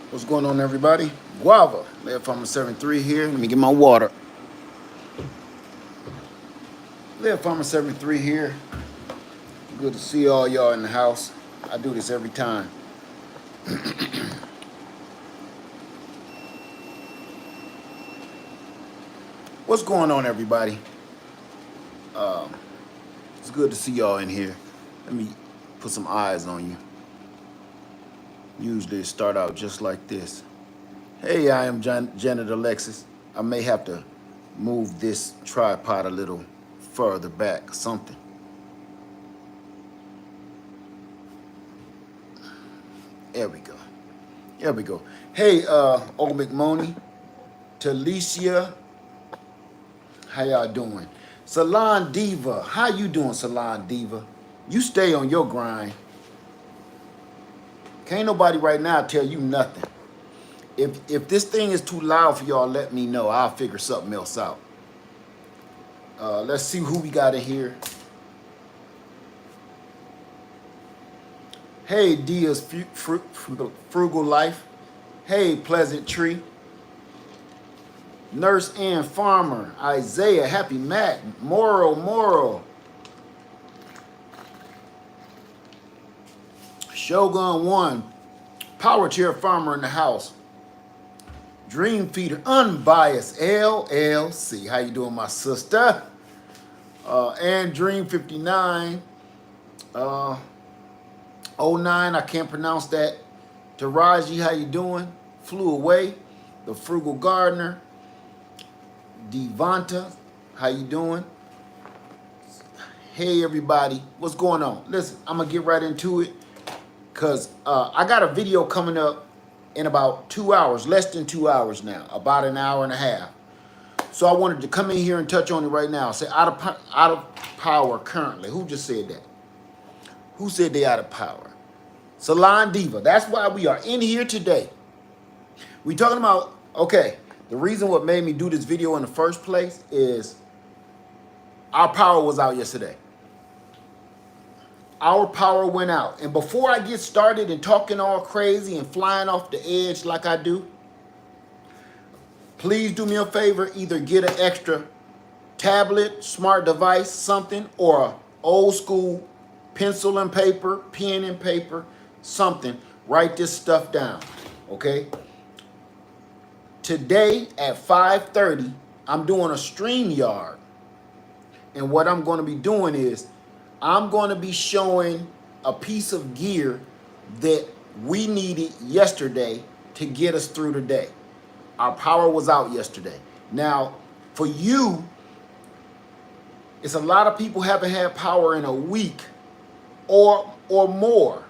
What's going on, everybody? Guava, Layer Farmer 73 here. Let me get my water. Layer Farmer 73 here. Good to see all y'all in the house. I do this every time. What's going on, everybody? It's good to see y'all in here. Let me put some eyes on you. Usually it start out just like this. Hey, I am Janet Alexis. I may have to move this tripod a little further back, something. There we go. There we go. Hey, Old McMoney, Talicia, how y'all doing? Salon Diva, how you doing, Salon Diva? You stay on your grind. Can't nobody right now tell you nothing. If this thing is too loud for y'all, let me know. I'll figure something else out. Let's see who we got in here. Hey, Dia's Frugal Life. Hey, Pleasant Tree. Nurse and Farmer. Isaiah, Happy Mac. Moro. Shogun 1. Power Chair Farmer in the house. Dream Feeder, Unbiased, LLC. How you doing, my sister? And Dream 59. 09, I can't pronounce that. Taraji, how you doing? Flew Away. The Frugal Gardener. Devonta, how you doing? Hey, everybody. What's going on? Listen, I'm going to get right into it because I got a video coming up in about 2 hours, less than 2 hours now, about an hour and a half. So I wanted to come in here and touch on it right now. Say out of power currently. Who just said that? Who said they out of power? Salon Diva. That's why we are in here today. We talking about, okay, the reason what made me do this video in the first place is our power was out yesterday. Our power went out. And before I get started and talking all crazy and flying off the edge like I do, please do me a favor, either get an extra tablet, smart device, something, or an old school pencil and paper, pen and paper, something. Write this stuff down, okay? Today at 5:30, I'm doing a StreamYard. And what I'm going to be doing is I'm going to be showing a piece of gear that we needed yesterday to get us through the day. Our power was out yesterday. Now, for you, it's a lot of people haven't had power in a week or more.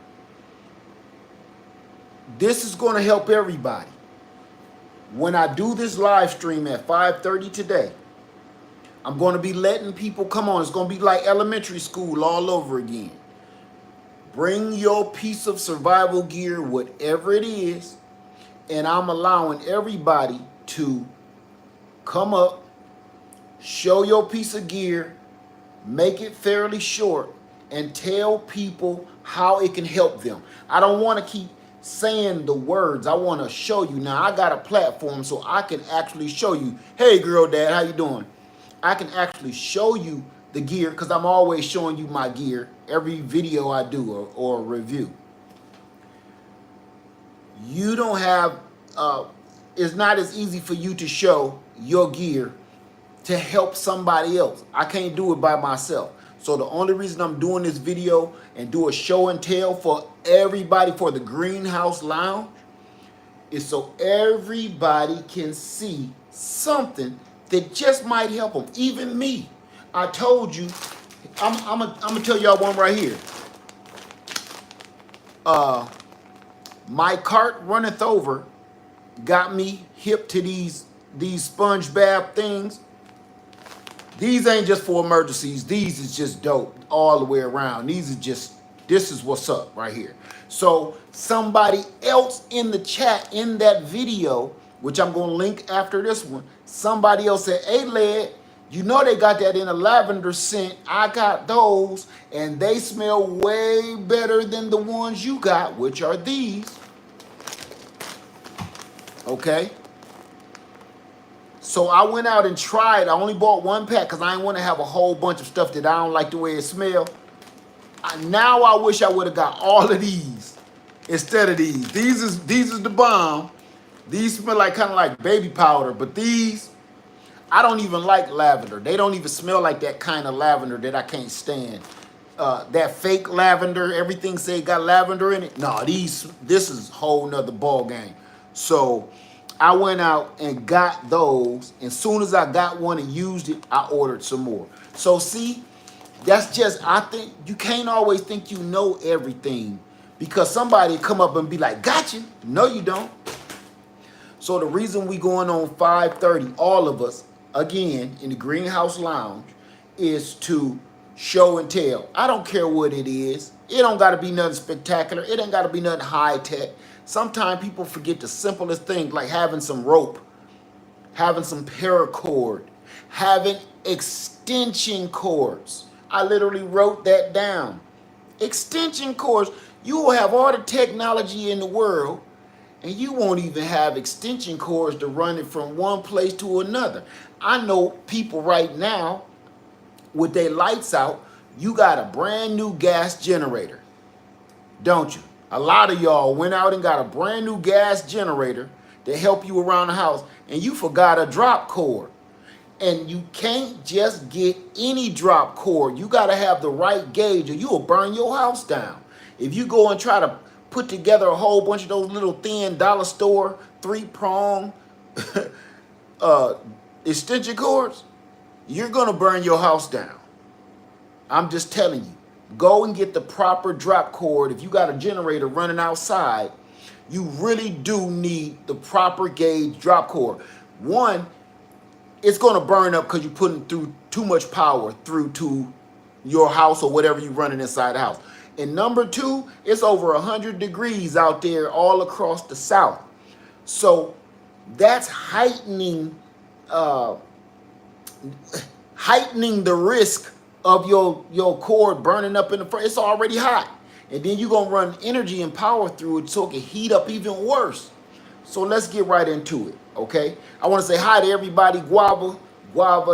This is going to help everybody. When I do this live stream at 5:30 today, I'm going to be letting people come on. It's going to be like elementary school all over again. Bring your piece of survival gear, whatever it is, and I'm allowing everybody to come up, show your piece of gear, make it fairly short, and tell people how it can help them. I don't want to keep saying the words. I want to show you. Now, I got a platform so I can actually show you. Hey, girl, dad, how you doing? I can actually show you the gear because I'm always showing you my gear every video I do or review. You don't have, it's not as easy for you to show your gear to help somebody else. I can't do it by myself. So the only reason I'm doing this video and do a show and tell for everybody for the Greenhouse Lounge is so everybody can see something that just might help them. Even me. I told you, I'm gonna tell y'all one right here. My cart runneth over got me hip to these sponge bath things. These ain't just for emergencies. These is just dope all the way around. These is just, this is what's up right here. So somebody else in the chat in that video, which I'm going to link after this one, somebody else said, hey, Led, You know they got that in a lavender scent. I got those, and they smell way better than the ones you got, which are these. Okay? So I went out and tried. I only bought one pack because I didn't want to have a whole bunch of stuff that I don't like the way it smells. Now I wish I would have got all of these instead of these. These is the bomb. These smell like kind of like baby powder, but these, I don't even like lavender. They don't even smell like that kind of lavender that I can't stand. That fake lavender, everything say got lavender in it. No, this is a whole nother ball game. So I went out and got those. And as soon as I got one and used it, I ordered some more. So see, that's just, I think you can't always think you know everything because somebody come up and be like, gotcha. No, you don't. So the reason we going on 5:30, all of us, again, in the Greenhouse Lounge, is to show and tell. I don't care what it is. It don't got to be nothing spectacular. It ain't got to be nothing high tech. Sometimes people forget the simplest things like having some rope, having some paracord, having extension cords. I literally wrote that down. Extension cords. You will have all the technology in the world, and you won't even have extension cords to run it from one place to another. I know people right now with their lights out, you got a brand new gas generator, don't you? A lot of y'all went out and got a brand new gas generator to help you around the house, and you forgot a drop cord. And you can't just get any drop cord. You got to have the right gauge or you will burn your house down. If you go and try to put together a whole bunch of those little thin dollar store 3-prong extension cords, you're going to burn your house down. I'm just telling you. Go and get the proper drop cord. If you got a generator running outside, you really do need the proper gauge drop cord. One, it's going to burn up because you're putting through too much power through to your house or whatever you're running inside the house. And number two, it's over 100 degrees out there all across the South. So that's heightening the risk of your cord burning up in the front. It's already hot. And then you're going to run energy and power through it so it can heat up even worse. So let's get right into it, okay? I want to say hi to everybody, Guava,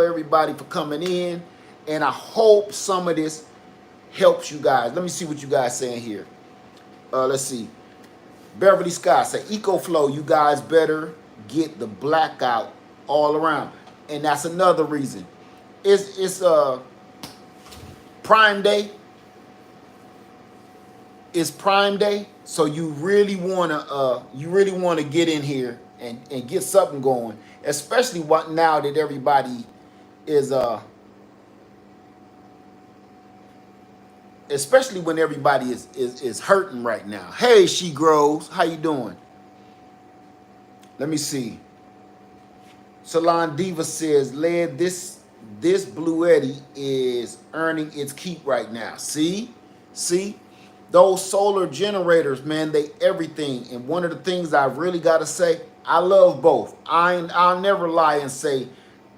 everybody for coming in. And I hope some of this helps you guys. Let me see what you guys saying here. Let's see. Beverly Scott say, EcoFlow, you guys better get the blackout all around. And that's another reason. It's Prime Day. It's Prime Day, so you really wanna get in here and get something going, especially now that everybody is especially when everybody is hurting right now. Hey, She Grows, how you doing? Let me see. Salon Diva says, Led, this Blue Eddy is earning its keep right now. See? Those solar generators, man, they everything. And one of the things I really got to say, I love both. I'll never lie and say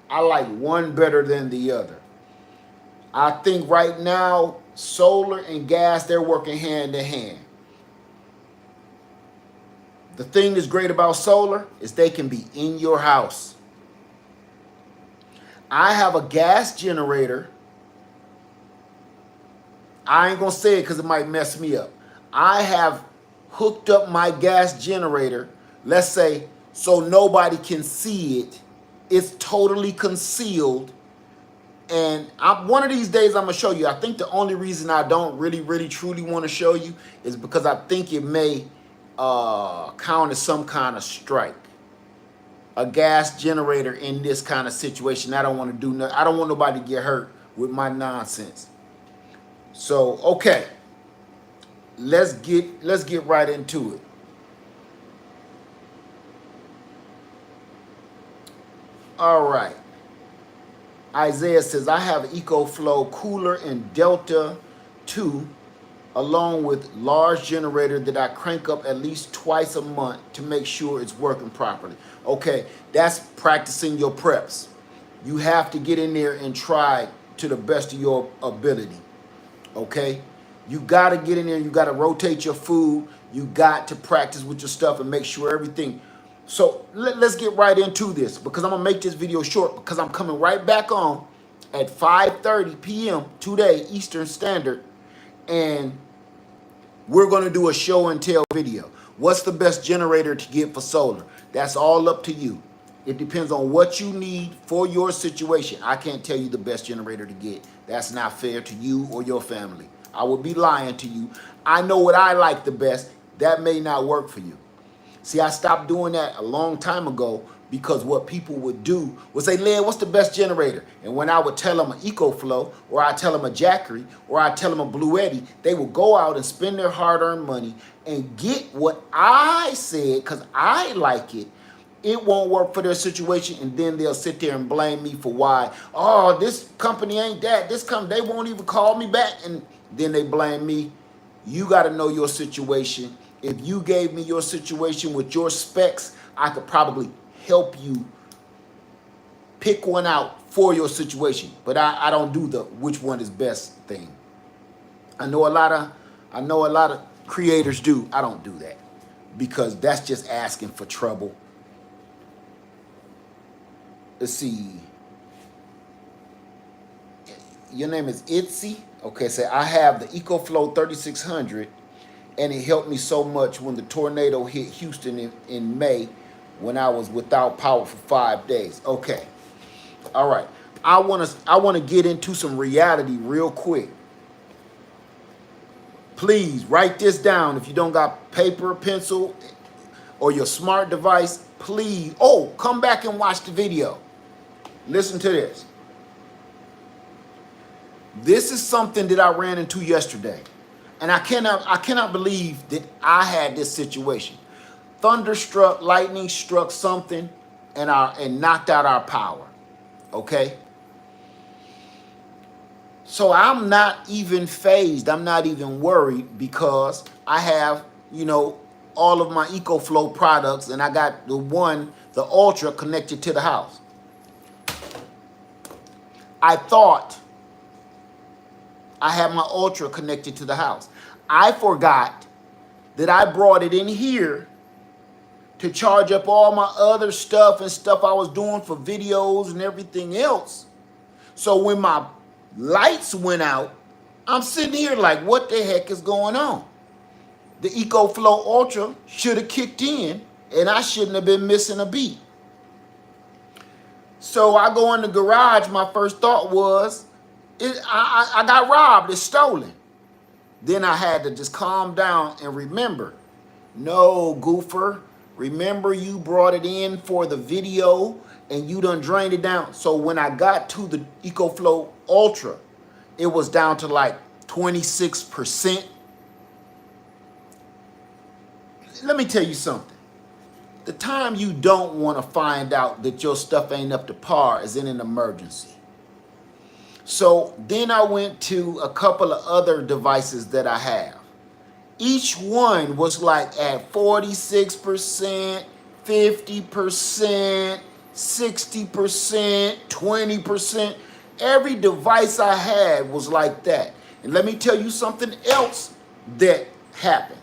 I like one better than the other. I think right now, solar and gas, they're working hand in hand. The thing that's great about solar is they can be in your house. I have a gas generator. I ain't going to say it because it might mess me up. I have hooked up my gas generator, let's say, so nobody can see it. It's totally concealed. And one of these days I'm going to show you. I think the only reason I don't really, truly want to show you is because I think it may count as some kind of strike. A gas generator in this kind of situation. I don't want to do nothing. I don't want nobody to get hurt with my nonsense. So, okay, let's get right into it. All right. Isaiah says, I have EcoFlow cooler and Delta 2 along with large generator that I crank up at least twice a month to make sure it's working properly. Okay, that's practicing your preps. You have to get in there and try to the best of your ability. Okay? You got to get in there. You got to rotate your food. You got to practice with your stuff and make sure everything. So let's get right into this, because I'm going to make this video short, because I'm coming right back on at 5:30 p.m. today, Eastern Standard, and we're going to do a show and tell video. What's the best generator to get for solar? That's all up to you. It depends on what you need for your situation. I can't tell you the best generator to get. That's not fair to you or your family. I would be lying to you. I know what I like the best. That may not work for you. See, I stopped doing that a long time ago, because what people would do was say, Led, what's the best generator? And when I would tell them an EcoFlow, or I tell them a Jackery, or I tell them a Bluetti, they would go out and spend their hard-earned money and get what I said, because I like it. It won't work for their situation, and then they'll sit there and blame me for why. Oh, this company ain't that. They won't even call me back, and then they blame me. You got to know your situation. If you gave me your situation with your specs, I could probably help you pick one out for your situation. But I don't do the which one is best thing. I know a lot of creators do. I don't do that, because that's just asking for trouble. Let's see. Your name is Itzy. Okay, so I have the EcoFlow 3600, and it helped me so much when the tornado hit Houston in May, when I was without power for 5 days. Okay. All right. I want to get into some reality real quick. Please write this down. If you don't got paper, pencil, or your smart device, please. Oh, come back and watch the video. Listen to this. This is something that I ran into yesterday, and I cannot believe that I had this situation. Thunderstruck, lightning struck something, and knocked out our power. Okay? So I'm not even phased. I'm not even worried, because I have, all of my EcoFlow products, and I got the Ultra, connected to the house. I thought I had my Ultra connected to the house. I forgot that I brought it in here to charge up all my other stuff and stuff I was doing for videos and everything else. So when my lights went out, I'm sitting here like, what the heck is going on? The EcoFlow Ultra should have kicked in, and I shouldn't have been missing a beat. So I go in the garage. My first thought was, I got robbed. It's stolen. Then I had to just calm down and remember, no, goofer. Remember, you brought it in for the video and you done drained it down. So when I got to the EcoFlow Ultra, it was down to like 26%. Let me tell you something. The time you don't want to find out that your stuff ain't up to par is in an emergency. So then I went to a couple of other devices that I have. Each one was like at 46%, 50%, 60%, 20%. Every device I had was like that. And let me tell you something else that happened.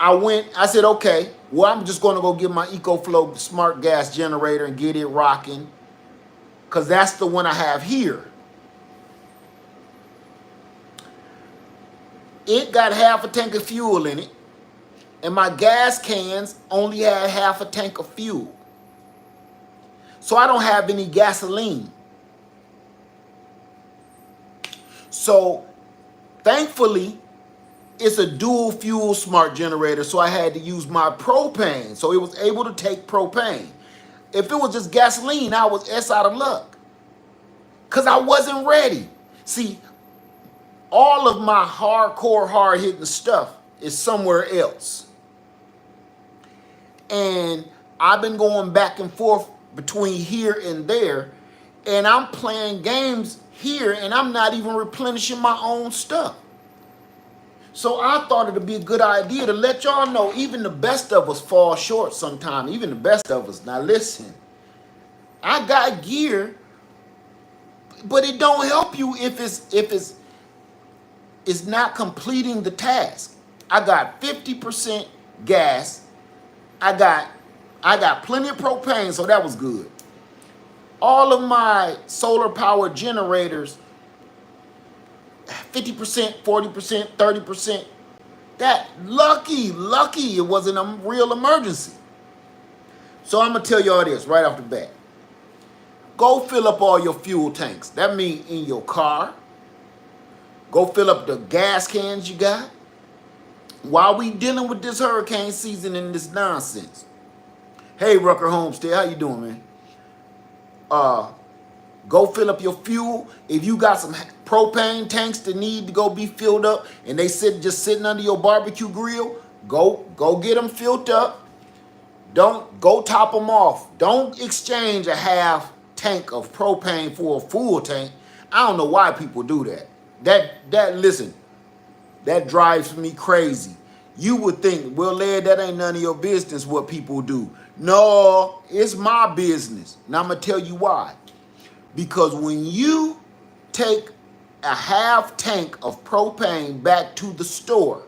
I said, okay, well, I'm just going to go get my EcoFlow smart gas generator and get it rocking, because that's the one I have here. It got half a tank of fuel in it, and my gas cans only had half a tank of fuel. So I don't have any gasoline. So thankfully, it's a dual fuel smart generator, so I had to use my propane. So it was able to take propane. If it was just gasoline, I was out of luck, because I wasn't ready. See, all of my hardcore, hard-hitting stuff is somewhere else. And I've been going back and forth between here and there, and I'm playing games here, and I'm not even replenishing my own stuff. So I thought it would be a good idea to let y'all know even the best of us fall short sometimes, even the best of us. Now listen, I got gear but it don't help you if it's not completing the task. I got 50% gas. I got plenty of propane, so that was good. All of my solar power generators, 50%, 40%, 30%. That lucky it wasn't a real emergency. So I'm gonna tell y'all this right off the bat. Go fill up all your fuel tanks. That means in your car. Go fill up the gas cans you got. While we dealing with this hurricane season and this nonsense. Hey, Rucker Homestead, how you doing, man? Go fill up your fuel. If you got some propane tanks that need to go be filled up and they just sitting under your barbecue grill, go get them filled up. Don't go top them off. Don't exchange a half tank of propane for a full tank. I don't know why people do that. Listen, that drives me crazy. You would think, well, Led, that ain't none of your business what people do. No, it's my business. And I'm going to tell you why. Because when you take a half tank of propane back to the store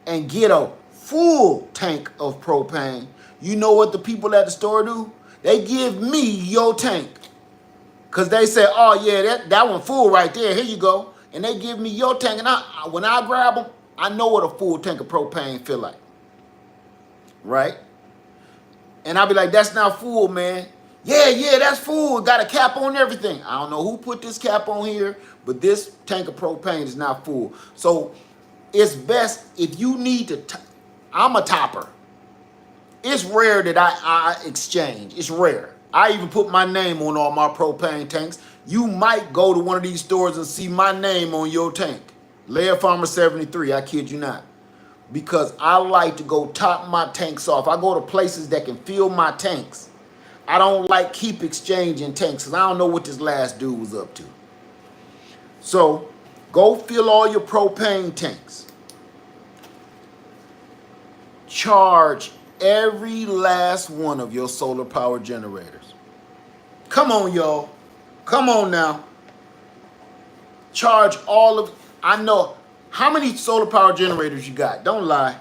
and get a full tank of propane, you know what the people at the store do? They give me your tank. Because they say, oh, yeah, that one full right there. Here you go. And they give me your tank. And when I grab them, I know what a full tank of propane feel like. Right? And I'll be like, that's not full, man. Yeah, that's full. Got a cap on everything. I don't know who put this cap on here, but this tank of propane is not full. So it's best if you need to, I'm a topper. It's rare that I exchange. It's rare. I even put my name on all my propane tanks. You might go to one of these stores and see my name on your tank. Lair Farmer 73, I kid you not. Because I like to go top my tanks off. I go to places that can fill my tanks. I don't like keep exchanging tanks because I don't know what this last dude was up to. So go fill all your propane tanks. Charge every last one of your solar power generators. Come on, y'all. Come on now. Charge all of, I know, how many solar power generators you got? Don't lie.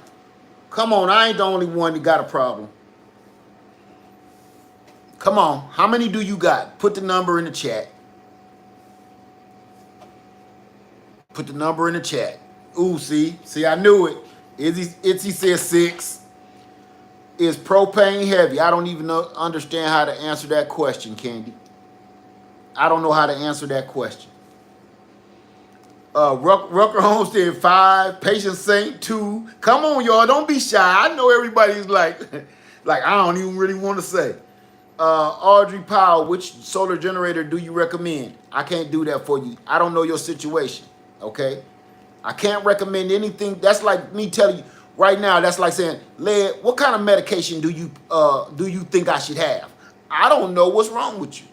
Come on, I ain't the only one that got a problem. Come on, how many do you got? Put the number in the chat. Put the number in the chat. Ooh, see, I knew it. Itzy says 6. Is propane heavy? I don't even understand how to answer that question, Candy. I don't know how to answer that question. Rucker Homestead 5, Patient Saint 2. Come on, y'all, don't be shy. I know everybody's like I don't even really want to say. Audrey Powell, which solar generator do you recommend? I can't do that for you. I don't know your situation, okay? I can't recommend anything. That's like me telling you right now, that's like saying, Led, what kind of medication do you think I should have? I don't know what's wrong with you.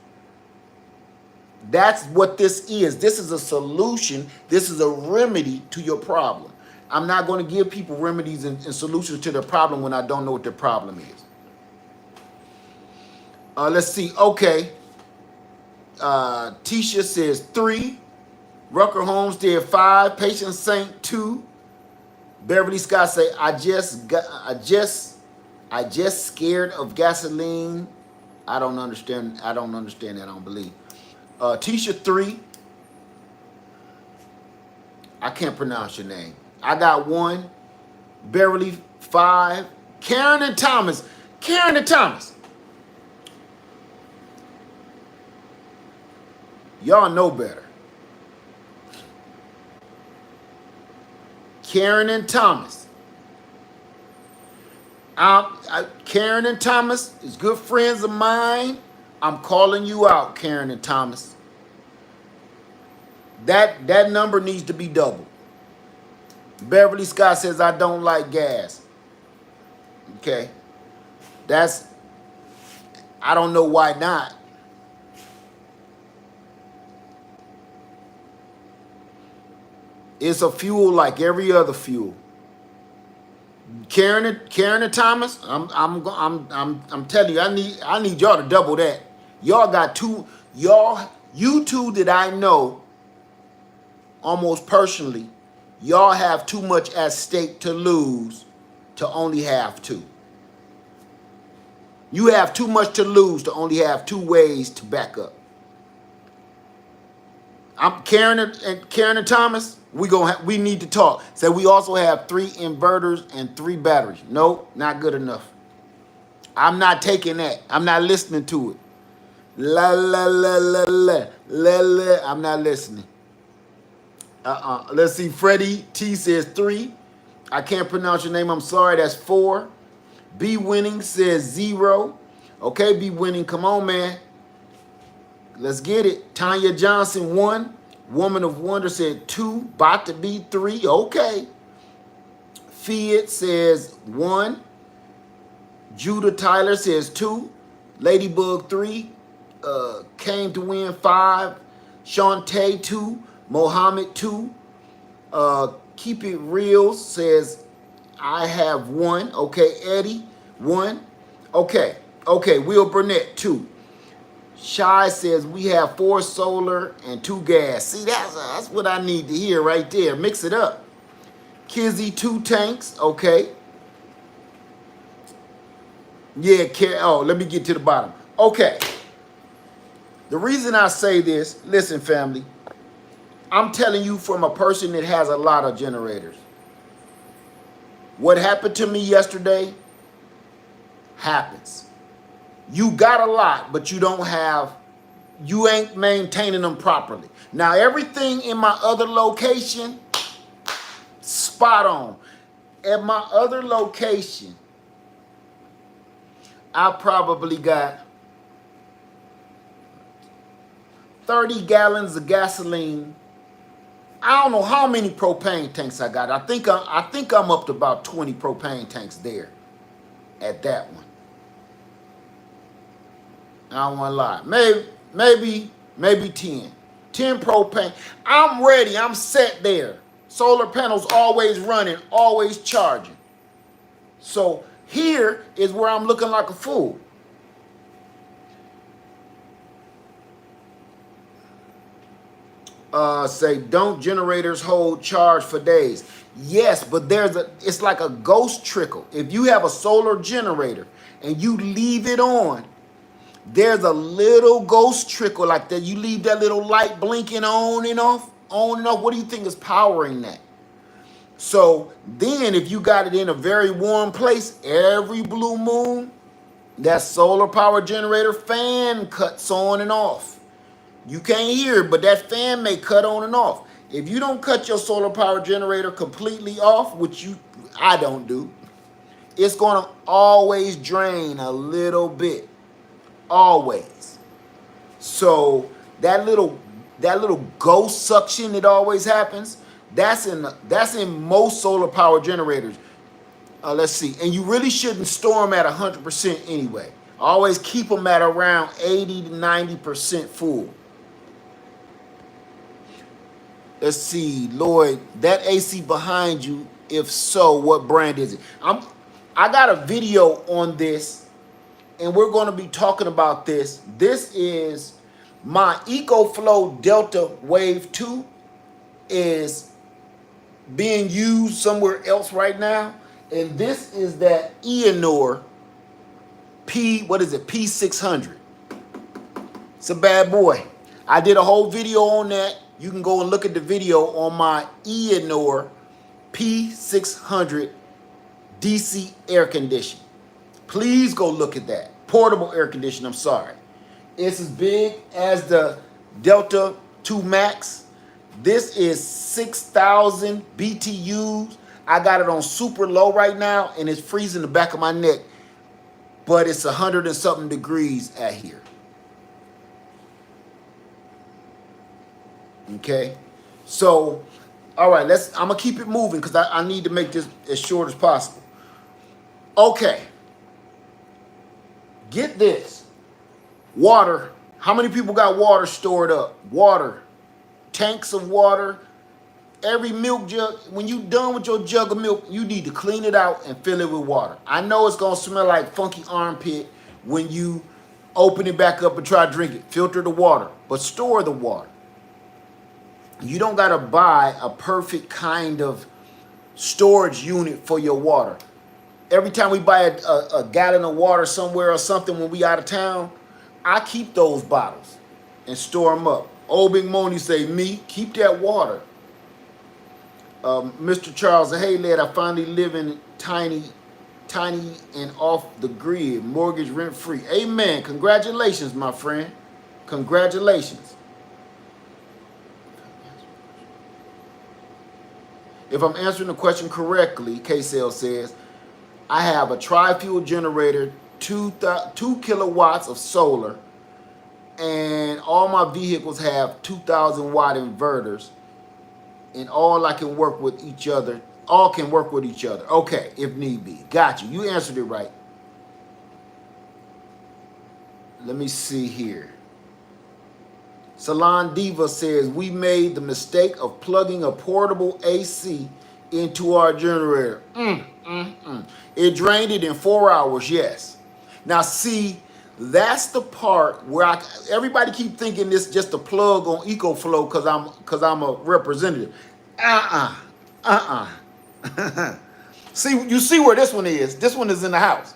That's what this is. This is a solution. This is a remedy to your problem. I'm not going to give people remedies and solutions to their problem when I don't know what their problem is. Let's see. Okay. Tisha says 3. Rucker Homestead 5. Patient Saint 2. Beverly Scott say, I just scared of gasoline. I don't understand that. I don't believe. Tisha 3. I can't pronounce your name. I got 1. Beverly 5. Karen and Thomas. Y'all know better. Karen and Thomas. Karen and Thomas is good friends of mine. I'm calling you out, Karen and Thomas. That number needs to be doubled. Beverly Scott says, I don't like gas. Okay. I don't know why not. It's a fuel like every other fuel. Karen and Thomas, I'm telling you, I need y'all to double that. Y'all got two. Y'all You two that I know almost personally, y'all have too much at stake to lose to only have two. You have too much to lose to only have two ways to back up. I'm Karen and Thomas. We need to talk. So we also have 3 inverters and 3 batteries. Nope, not good enough. I'm not taking that. I'm not listening to it. La la la la la la la. I'm not listening. Let's see. Freddie T says 3. I can't pronounce your name. I'm sorry. That's 4. B Winning says 0. Okay, B Winning. Come on, man. Let's get it. Tanya Johnson 1. Woman of Wonder said 2. About to be 3. Okay. Fiat says 1. Judah Tyler says 2. Ladybug 3. Came to win 5. Shantae 2. Mohammed 2. Keep It Real says I have 1. Okay, Eddie 1. Okay, Will Burnett 2. Shy says we have 4 solar and 2 gas. See, that's what I need to hear right there. Mix it up. Kizzy 2 tanks. Okay. Yeah, let me get to the bottom. Okay. The reason I say this, listen, family, I'm telling you from a person that has a lot of generators. What happened to me yesterday happens. You got a lot, but you ain't maintaining them properly. Now, everything in my other location, spot on. At my other location, I probably got 30 gallons of gasoline. I don't know how many propane tanks I got. I think I'm up to about 20 propane tanks there at that one. I don't want to lie. Maybe 10. 10 propane. I'm ready. I'm set there. Solar panels always running, always charging. So here is where I'm looking like a fool. Say, don't generators hold charge for days? Yes, but it's like a ghost trickle. If you have a solar generator and you leave it on, there's a little ghost trickle like that. You leave that little light blinking on and off, on and off. What do you think is powering that? So then if you got it in a very warm place, every blue moon, that solar power generator fan cuts on and off. You can't hear it, but that fan may cut on and off. If you don't cut your solar power generator completely off, which I don't do, it's going to always drain a little bit. Always. So that little ghost suction that always happens, that's in most solar power generators. Let's see. And you really shouldn't store them at 100% anyway. Always keep them at around 80 to 90% full. Let's see, Lloyd, that AC behind you, if so, what brand is it? I got a video on this, and we're going to be talking about this. This is my EcoFlow Delta Wave 2 is being used somewhere else right now. And this is that Eonor P600. It's a bad boy. I did a whole video on that. You can go and look at the video on my Eonor P600 DC air conditioning. Please go look at that. Portable air conditioning, I'm sorry. It's as big as the Delta 2 Max. This is 6,000 BTUs. I got it on super low right now, and it's freezing the back of my neck. But it's 100 and something degrees at here. Okay, so all right, I'm gonna keep it moving because I need to make this as short as possible. Okay, get this. Water. How many people got water stored up? Water, tanks of water. Every milk jug, when you done with your jug of milk, you need to clean it out and fill it with water. I know it's gonna smell like funky armpit when you open it back up and try to drink it. Filter the water, but store the water. You don't got to buy a perfect kind of storage unit for your water. Every time we buy a gallon of water somewhere or something when we out of town, I keep those bottles and store them up. Old Big Money say, me, keep that water. Mr. Charles, hey lad, I finally live in tiny and off the grid, mortgage rent free. Amen. Congratulations, my friend. Congratulations. If I'm answering the question correctly, K-Cell says, I have a tri-fuel generator, 2 kilowatts of solar, and all my vehicles have 2,000 watt inverters, and all can work with each other. All can work with each other. Okay, if need be. Got you. You answered it right. Let me see here. Salon Diva says, we made the mistake of plugging a portable AC into our generator. It drained it in 4 hours, yes. Now see, that's the part where everybody keep thinking this just a plug on EcoFlow because I'm a representative. See, you see where this one is. This one is in the house.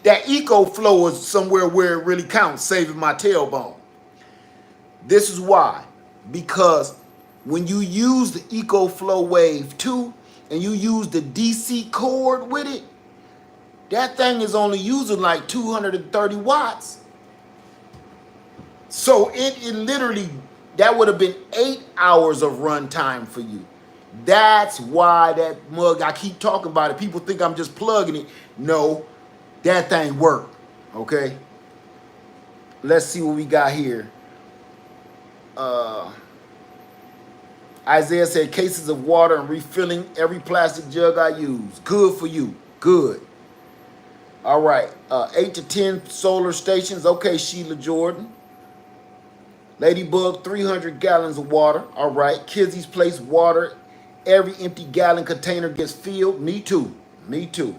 That EcoFlow is somewhere where it really counts, saving my tailbone. This is why. Because when you use the EcoFlow Wave 2 and you use the DC cord with it, that thing is only using like 230 watts. So it literally, that would have been 8 hours of run time for you. That's why that mug, I keep talking about it. People think I'm just plugging it. No, that thing worked. Okay. Let's see what we got here. Isaiah said, cases of water and refilling every plastic jug I use. Good for you. Good. All right. 8 to 10 solar stations. Okay, Sheila Jordan. Ladybug, 300 gallons of water. All right. Kizzy's place, water. Every empty gallon container gets filled. Me too. Me too.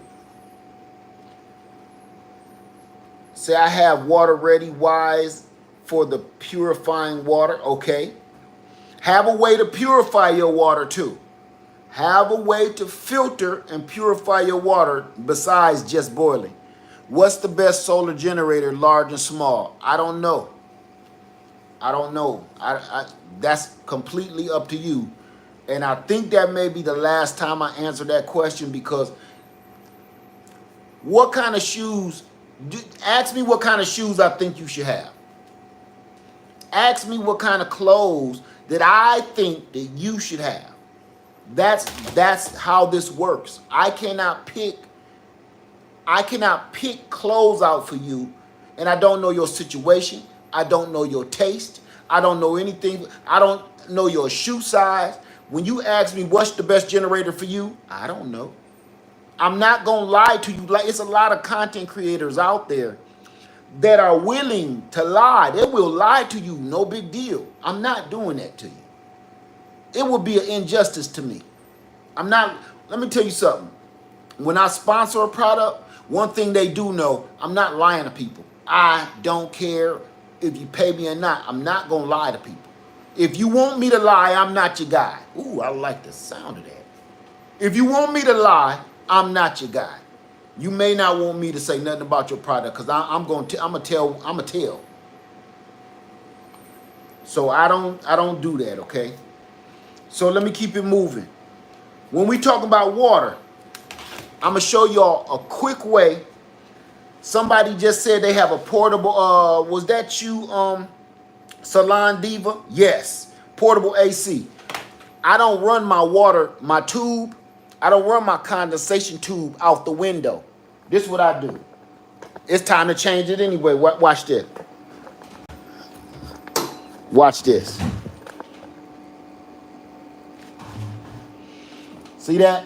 Say I have water ready, wise for the purifying water. Okay. Have a way to purify your water too. Have a way to filter and purify your water besides just boiling. What's the best solar generator, large and small? I don't know. I don't know. That's completely up to you. And I think that may be the last time I answer that question, because what kind of shoes, ask me what kind of shoes I think you should have. Ask me what kind of clothes that I think that you should have. That's how this works. I cannot pick clothes out for you, and I don't know your situation. I don't know your taste. I don't know anything. I don't know your shoe size. When you ask me what's the best generator for you, I don't know. I'm not gonna lie to you. Like, it's a lot of content creators out there that are willing to lie. They will lie to you, no big deal. I'm not doing that to you. It would be an injustice to me. I'm not, let me tell you something. When I sponsor a product, one thing they do know, I'm not lying to people. I don't care if you pay me or not. I'm not gonna lie to people. If you want me to lie, I'm not your guy. Ooh, I like the sound of that. If you want me to lie, I'm not your guy. You may not want me to say nothing about your product, because I'm gonna tell. So I don't do that, okay? So let me keep it moving. When we talk about water, I'm gonna show y'all a quick way. Somebody just said they have a portable, was that you, Salon Diva? Yes, portable AC. I don't run my water, my tube, I don't run my condensation tube out the window. This is what I do. It's time to change it anyway. Watch this. Watch this. See that?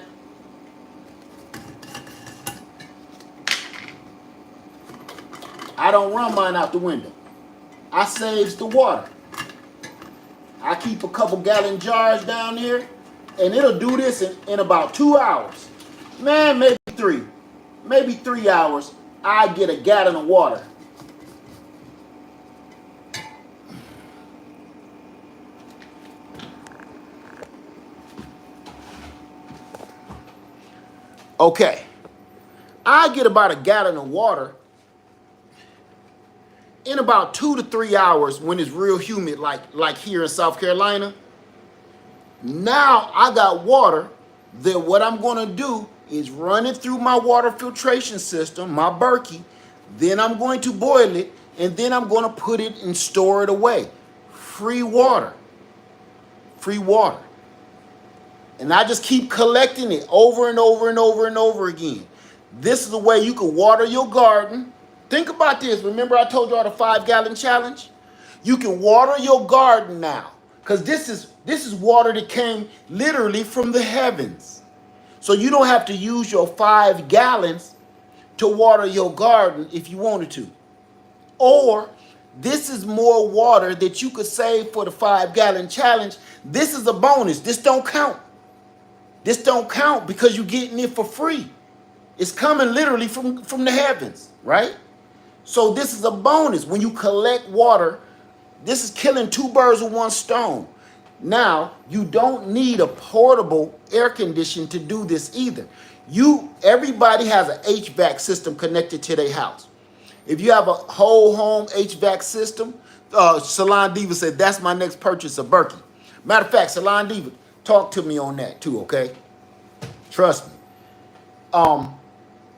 I don't run mine out the window. I saves the water. I keep a couple gallon jars down here, and it'll do this in about 2 hours. Man, maybe 3 hours, I get a gallon of water. Okay, I get about a gallon of water in about 2 to 3 hours when it's real humid, like here in South Carolina. Now I got water that what I'm gonna do is run it through my water filtration system, my Berkey. Then I'm going to boil it, and then I'm gonna put it and store it away. Free water. Free water. And I just keep collecting it over and over and over and over again. This is the way you can water your garden. Think about this. Remember I told y'all the 5-gallon challenge? You can water your garden now. Because this is water that came literally from the heavens. So you don't have to use your 5 gallons to water your garden if you wanted to. Or this is more water that you could save for the 5-gallon challenge. This is a bonus. This don't count. This don't count because you're getting it for free. It's coming literally from the heavens, right? So this is a bonus. When you collect water, this is killing 2 birds with 1 stone. Now, you don't need a portable air conditioner to do this either. Everybody has an HVAC system connected to their house. If you have a whole home HVAC system, Salon Diva said, that's my next purchase of Berkey. Matter of fact, Salon Diva, talk to me on that too, okay? Trust me.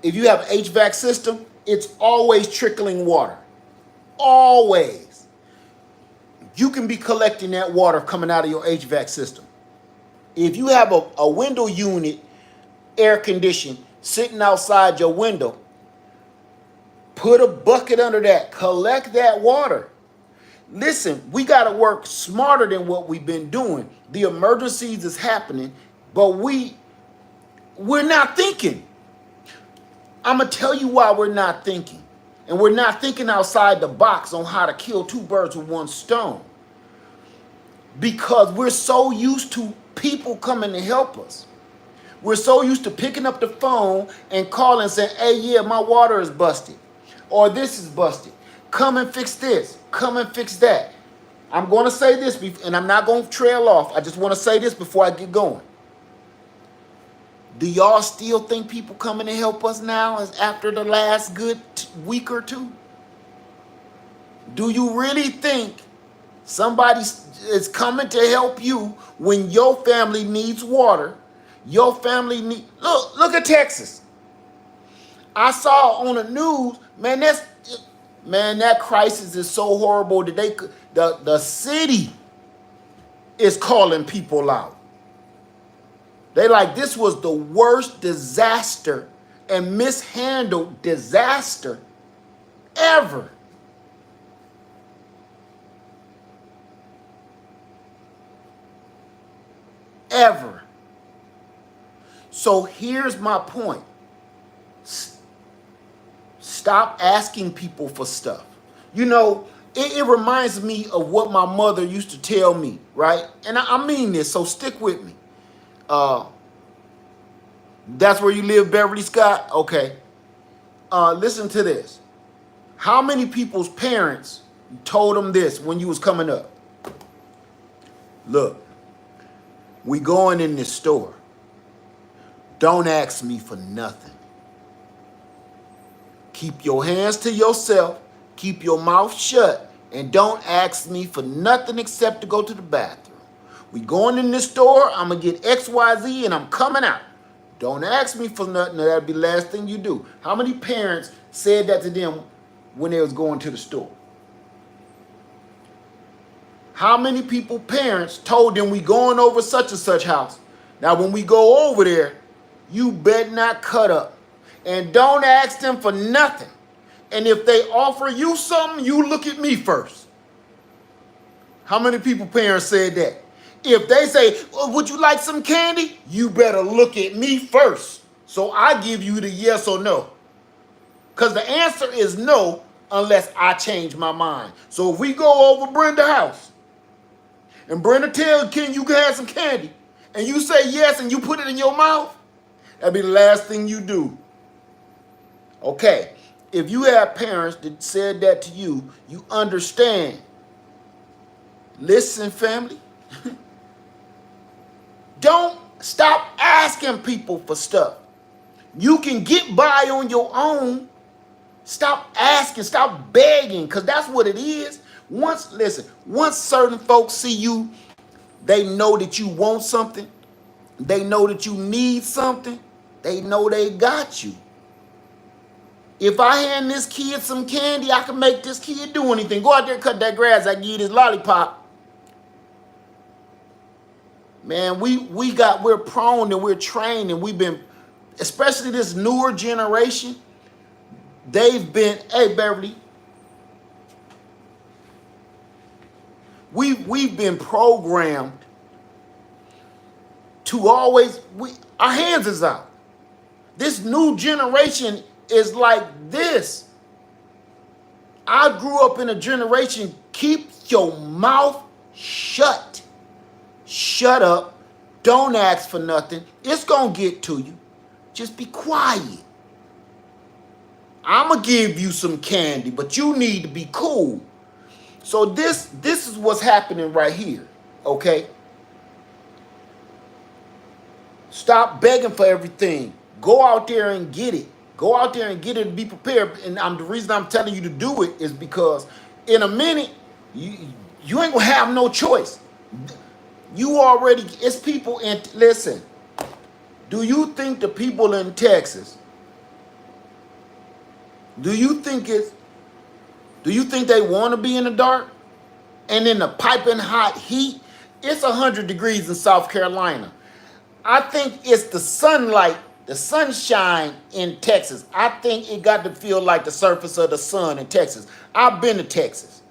If you have an HVAC system, it's always trickling water. Always. You can be collecting that water coming out of your HVAC system. If you have a window unit, air conditioned, sitting outside your window, put a bucket under that, collect that water. Listen, we got to work smarter than what we've been doing. The emergencies is happening, but we're not thinking. I'm going to tell you why we're not thinking. And we're not thinking outside the box on how to kill 2 birds with 1 stone. Because we're so used to people coming to help us. We're so used to picking up the phone and calling and saying, hey, yeah, my water is busted. Or this is busted. Come and fix this. Come and fix that. I'm going to say this, and I'm not going to trail off. I just want to say this before I get going. Do y'all still think people coming to help us now is after the last good week or 2? Do you really think somebody is coming to help you when your family needs water? Your family look at Texas. I saw on the news, that crisis is so horrible that the city is calling people out. They like, this was the worst disaster and mishandled disaster ever. Ever. So here's my point. Stop asking people for stuff. You know, it reminds me of what my mother used to tell me, right? And I mean this, so stick with me. That's where you live, Beverly Scott? Okay. Listen to this. How many people's parents told them this when you was coming up? Look, we going in this store. Don't ask me for nothing. Keep your hands to yourself. Keep your mouth shut. And don't ask me for nothing except to go to the bathroom. We going in this store. I'm going to get XYZ and I'm coming out. Don't ask me for nothing. That'll be the last thing you do. How many parents said that to them when they was going to the store? How many parents told them we going over such and such house? Now, when we go over there, you bet not cut up. And don't ask them for nothing. And if they offer you something, you look at me first. How many parents said that? If they say, oh, would you like some candy? You better look at me first. So I give you the yes or no. Because the answer is no unless I change my mind. So if we go over Brenda's house and Brenda tells Ken you can have some candy and you say yes and you put it in your mouth, that'd be the last thing you do. Okay, if you have parents that said that to you, you understand. Listen, family. Don't stop asking people for stuff. You can get by on your own. Stop asking, stop begging, because that's what it is. Once certain folks see you, they know that you want something, they know that you need something, they know they got you. If I hand this kid some candy, I can make this kid do anything. Go out there, cut that grass, I give you this lollipop. Man, we're prone and we're trained, and we've been, especially this newer generation, they've been, hey Beverly, we've been programmed to always, our hands is out. This new generation is like this. I grew up in a generation, keep your mouth shut. Shut up. Don't ask for nothing. It's going to get to you. Just be quiet. I'm going to give you some candy, but you need to be cool. So this is what's happening right here, okay? Stop begging for everything. Go out there and get it. Go out there and get it and be prepared. And the reason I'm telling you to do it is because in a minute, you ain't going to have no choice. You already, it's people in, listen, do you think the people in Texas, do you think they want to be in the dark? And in the piping hot heat, it's 100 degrees in South Carolina. I think it's the sunlight, the sunshine in Texas. I think it got to feel like the surface of the sun in Texas. I've been to Texas.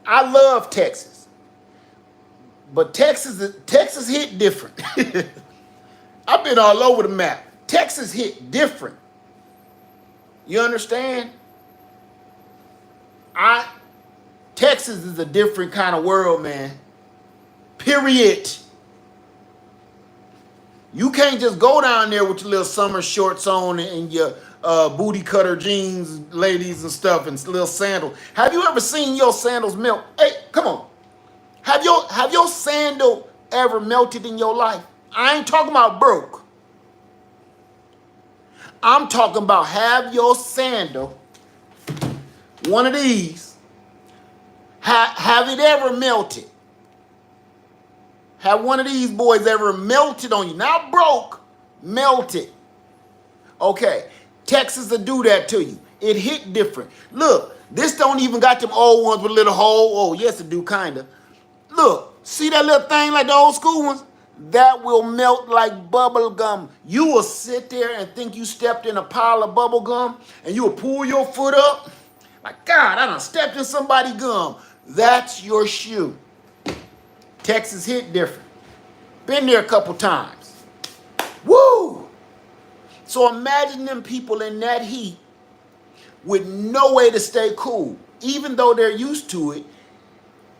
I love Texas. But Texas hit different. I've been all over the map. Texas hit different. You understand? Texas is a different kind of world, man. Period. You can't just go down there with your little summer shorts on and your booty cutter jeans, ladies and stuff, and little sandals. Have you ever seen your sandals melt? Hey, come on. Have your sandal ever melted in your life? I ain't talking about broke. I'm talking about have your sandal, one of these, have it ever melted? Have one of these boys ever melted on you? Not broke, melted. Okay, Texas will do that to you. It hit different. Look, this don't even got them old ones with a little hole. Oh, yes, it do, kind of. Look, see that little thing like the old school ones? That will melt like bubble gum. You will sit there and think you stepped in a pile of bubble gum, and you will pull your foot up. Like, God, I done stepped in somebody's gum. That's your shoe. Texas hit different. Been there a couple times. Woo! So imagine them people in that heat with no way to stay cool. Even though they're used to it,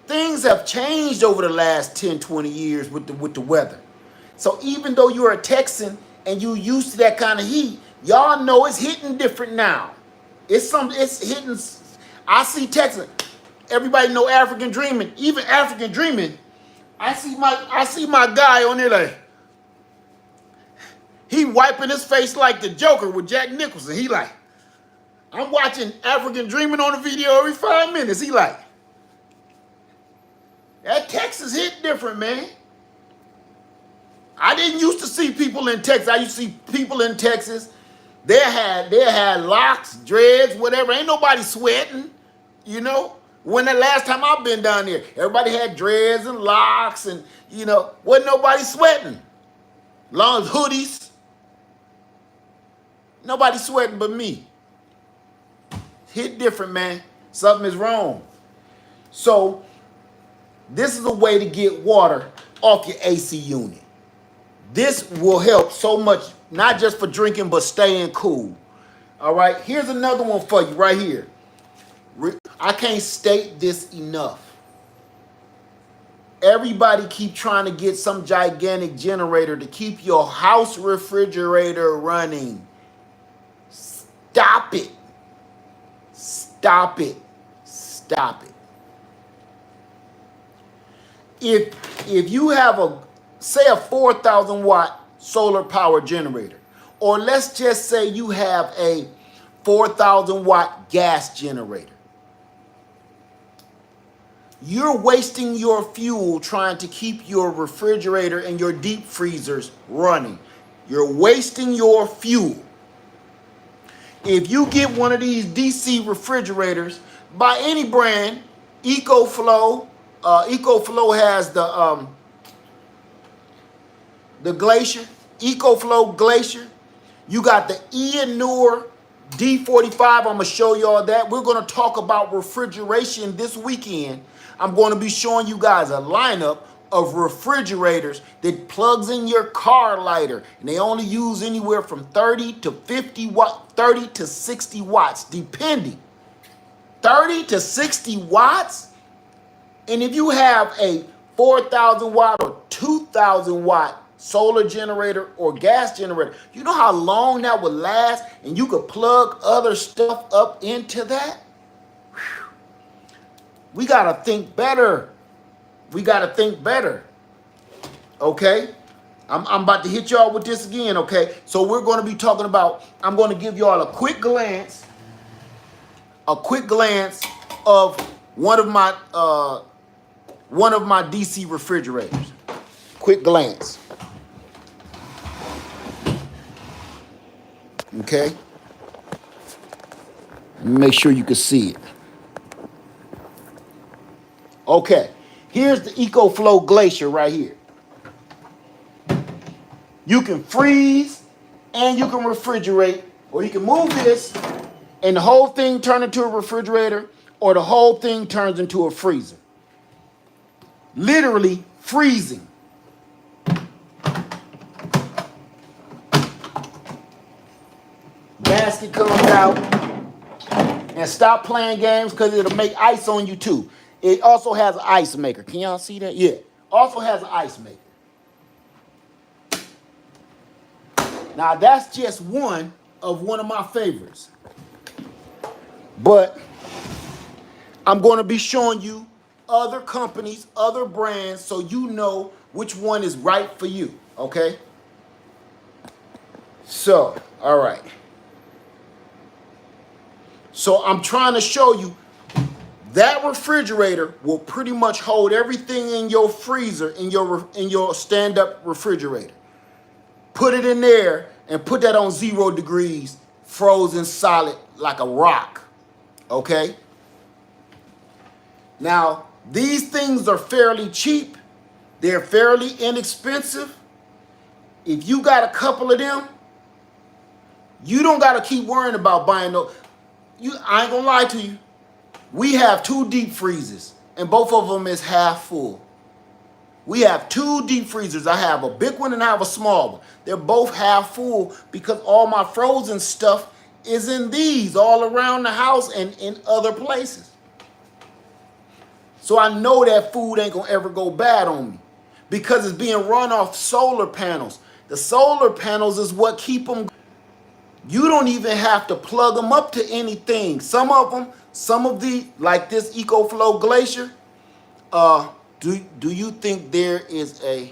things have changed over the last 10, 20 years with the weather. So even though you're a Texan and you used to that kind of heat, y'all know it's hitting different now. It's hitting. I see Texas. Everybody know African Dreaming. Even African Dreaming, I see my guy on there like, he wiping his face like the Joker with Jack Nicholson. He like, I'm watching African Dreaming on the video every 5 minutes. He like, that Texas hit different, man. I didn't used to see people in Texas. I used to see people in Texas. They had locks, dreads, whatever. Ain't nobody sweating, you know. When the last time I've been down there, everybody had dreads and locks and, you know, wasn't nobody sweating. Long as hoodies. Nobody sweating but me. Hit different, man. Something is wrong. So this is a way to get water off your AC unit. This will help so much, not just for drinking, but staying cool. All right, here's another one for you right here. I can't state this enough. Everybody keep trying to get some gigantic generator to keep your house refrigerator running. Stop it. Stop it. Stop it. If you have say a 4,000 watt solar power generator, Or let's just say you have a 4,000 watt gas generator. You're wasting your fuel trying to keep your refrigerator and your deep freezers running. You're wasting your fuel. If you get one of these DC refrigerators by any brand, EcoFlow, EcoFlow has the Glacier, EcoFlow Glacier. You got the Ianur D45. I'm going to show y'all that. We're going to talk about refrigeration this weekend. I'm going to be showing you guys a lineup of refrigerators that plugs in your car lighter. And they only use anywhere from 30 to 50 watt, 30 to 60 watts, depending. 30 to 60 watts? And if you have a 4,000 watt or 2,000 watt solar generator or gas generator, you know how long that would last, and you could plug other stuff up into that? Whew. We got to think better. We got to think better. Okay? I'm about to hit y'all with this again, okay? So we're going to be talking about, I'm going to give y'all a quick glance of one of my DC refrigerators. Quick glance. Okay? Make sure you can see it. Okay. Here's the EcoFlow Glacier right here. You can freeze and you can refrigerate, or you can move this and the whole thing turn into a refrigerator, or the whole thing turns into a freezer. Literally freezing. Basket comes out, and stop playing games because it'll make ice on you too. It also has an ice maker. Can y'all see that? Yeah. Also has an ice maker. Now that's just one of my favorites. But I'm going to be showing you other companies, other brands, so you know which one is right for you. Okay? So, all right. So I'm trying to show you that refrigerator will pretty much hold everything in your freezer, in your stand-up refrigerator. Put it in there and put that on 0 degrees, frozen solid like a rock. Okay? Now, these things are fairly cheap. They're fairly inexpensive. If you got a couple of them, you don't got to keep worrying about buying no. I ain't gonna lie to you. We have 2 deep freezers, and both of them is half full. We have 2 deep freezers. I have a big one and I have a small one. They're both half full because all my frozen stuff is in these all around the house and in other places. So I know that food ain't gonna ever go bad on me because it's being run off solar panels. The solar panels is what keep them. You don't even have to plug them up to anything. Some of the, like this EcoFlow Glacier, do you think there is the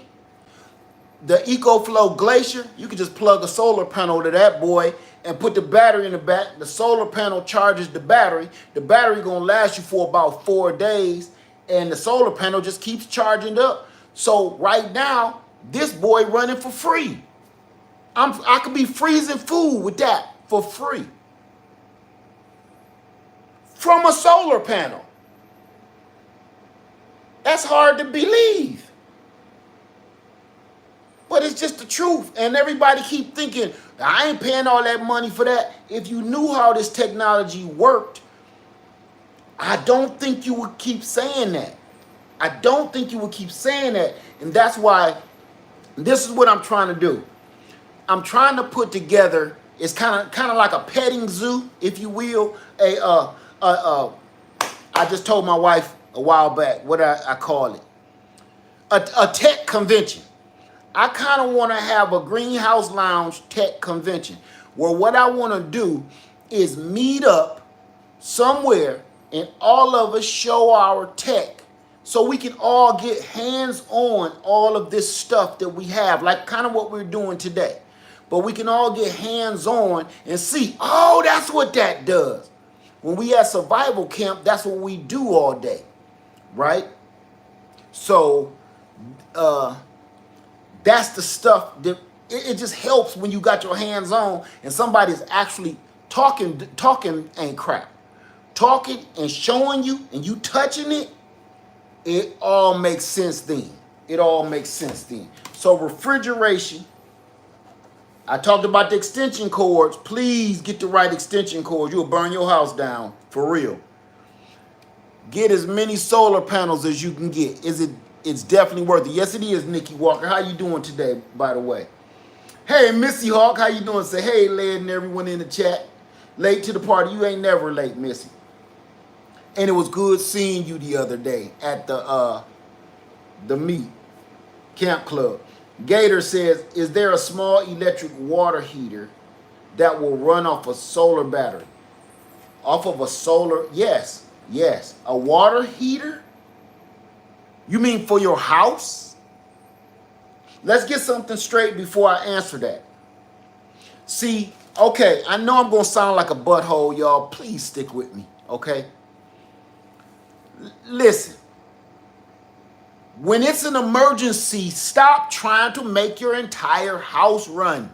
EcoFlow Glacier, you can just plug a solar panel to that boy and put the battery in the back. The solar panel charges the battery. The battery gonna last you for about 4 days, and the solar panel just keeps charging up. So right now, this boy running for free. I could be freezing food with that for free. From a solar panel. That's hard to believe. But it's just the truth. And everybody keep thinking, I ain't paying all that money for that. If you knew how this technology worked, I don't think you would keep saying that. I don't think you would keep saying that. And that's why this is what I'm trying to do. I'm trying to put together, it's kind of like a petting zoo, if you will. I just told my wife a while back what I call it. A tech convention. I kind of want to have a greenhouse lounge tech convention where what I want to do is meet up somewhere and all of us show our tech so we can all get hands on all of this stuff that we have, like kind of what we're doing today. But we can all get hands-on and see, oh, that's what that does. When we at survival camp, that's what we do all day, right? So that's the stuff that it just helps when you got your hands on and somebody's actually talking ain't crap. Talking and showing you and you touching it, it all makes sense then. It all makes sense then. So refrigeration, I talked about the extension cords. Please get the right extension cords. You'll burn your house down, for real. Get as many solar panels as you can get. It's definitely worth it. Yes, it is, Nikki Walker. How you doing today, by the way? Hey, Missy Hawk, how you doing? Say hey, Led, and everyone in the chat. Late to the party. You ain't never late, Missy. And it was good seeing you the other day at the meet, Camp Club. Gator says, is there a small electric water heater that will run off a solar battery? Off of a solar, yes. A water heater? You mean for your house? Let's get something straight before I answer that. See, okay, I know I'm going to sound like a butthole, y'all. Please stick with me, okay? Listen. When it's an emergency, stop trying to make your entire house run.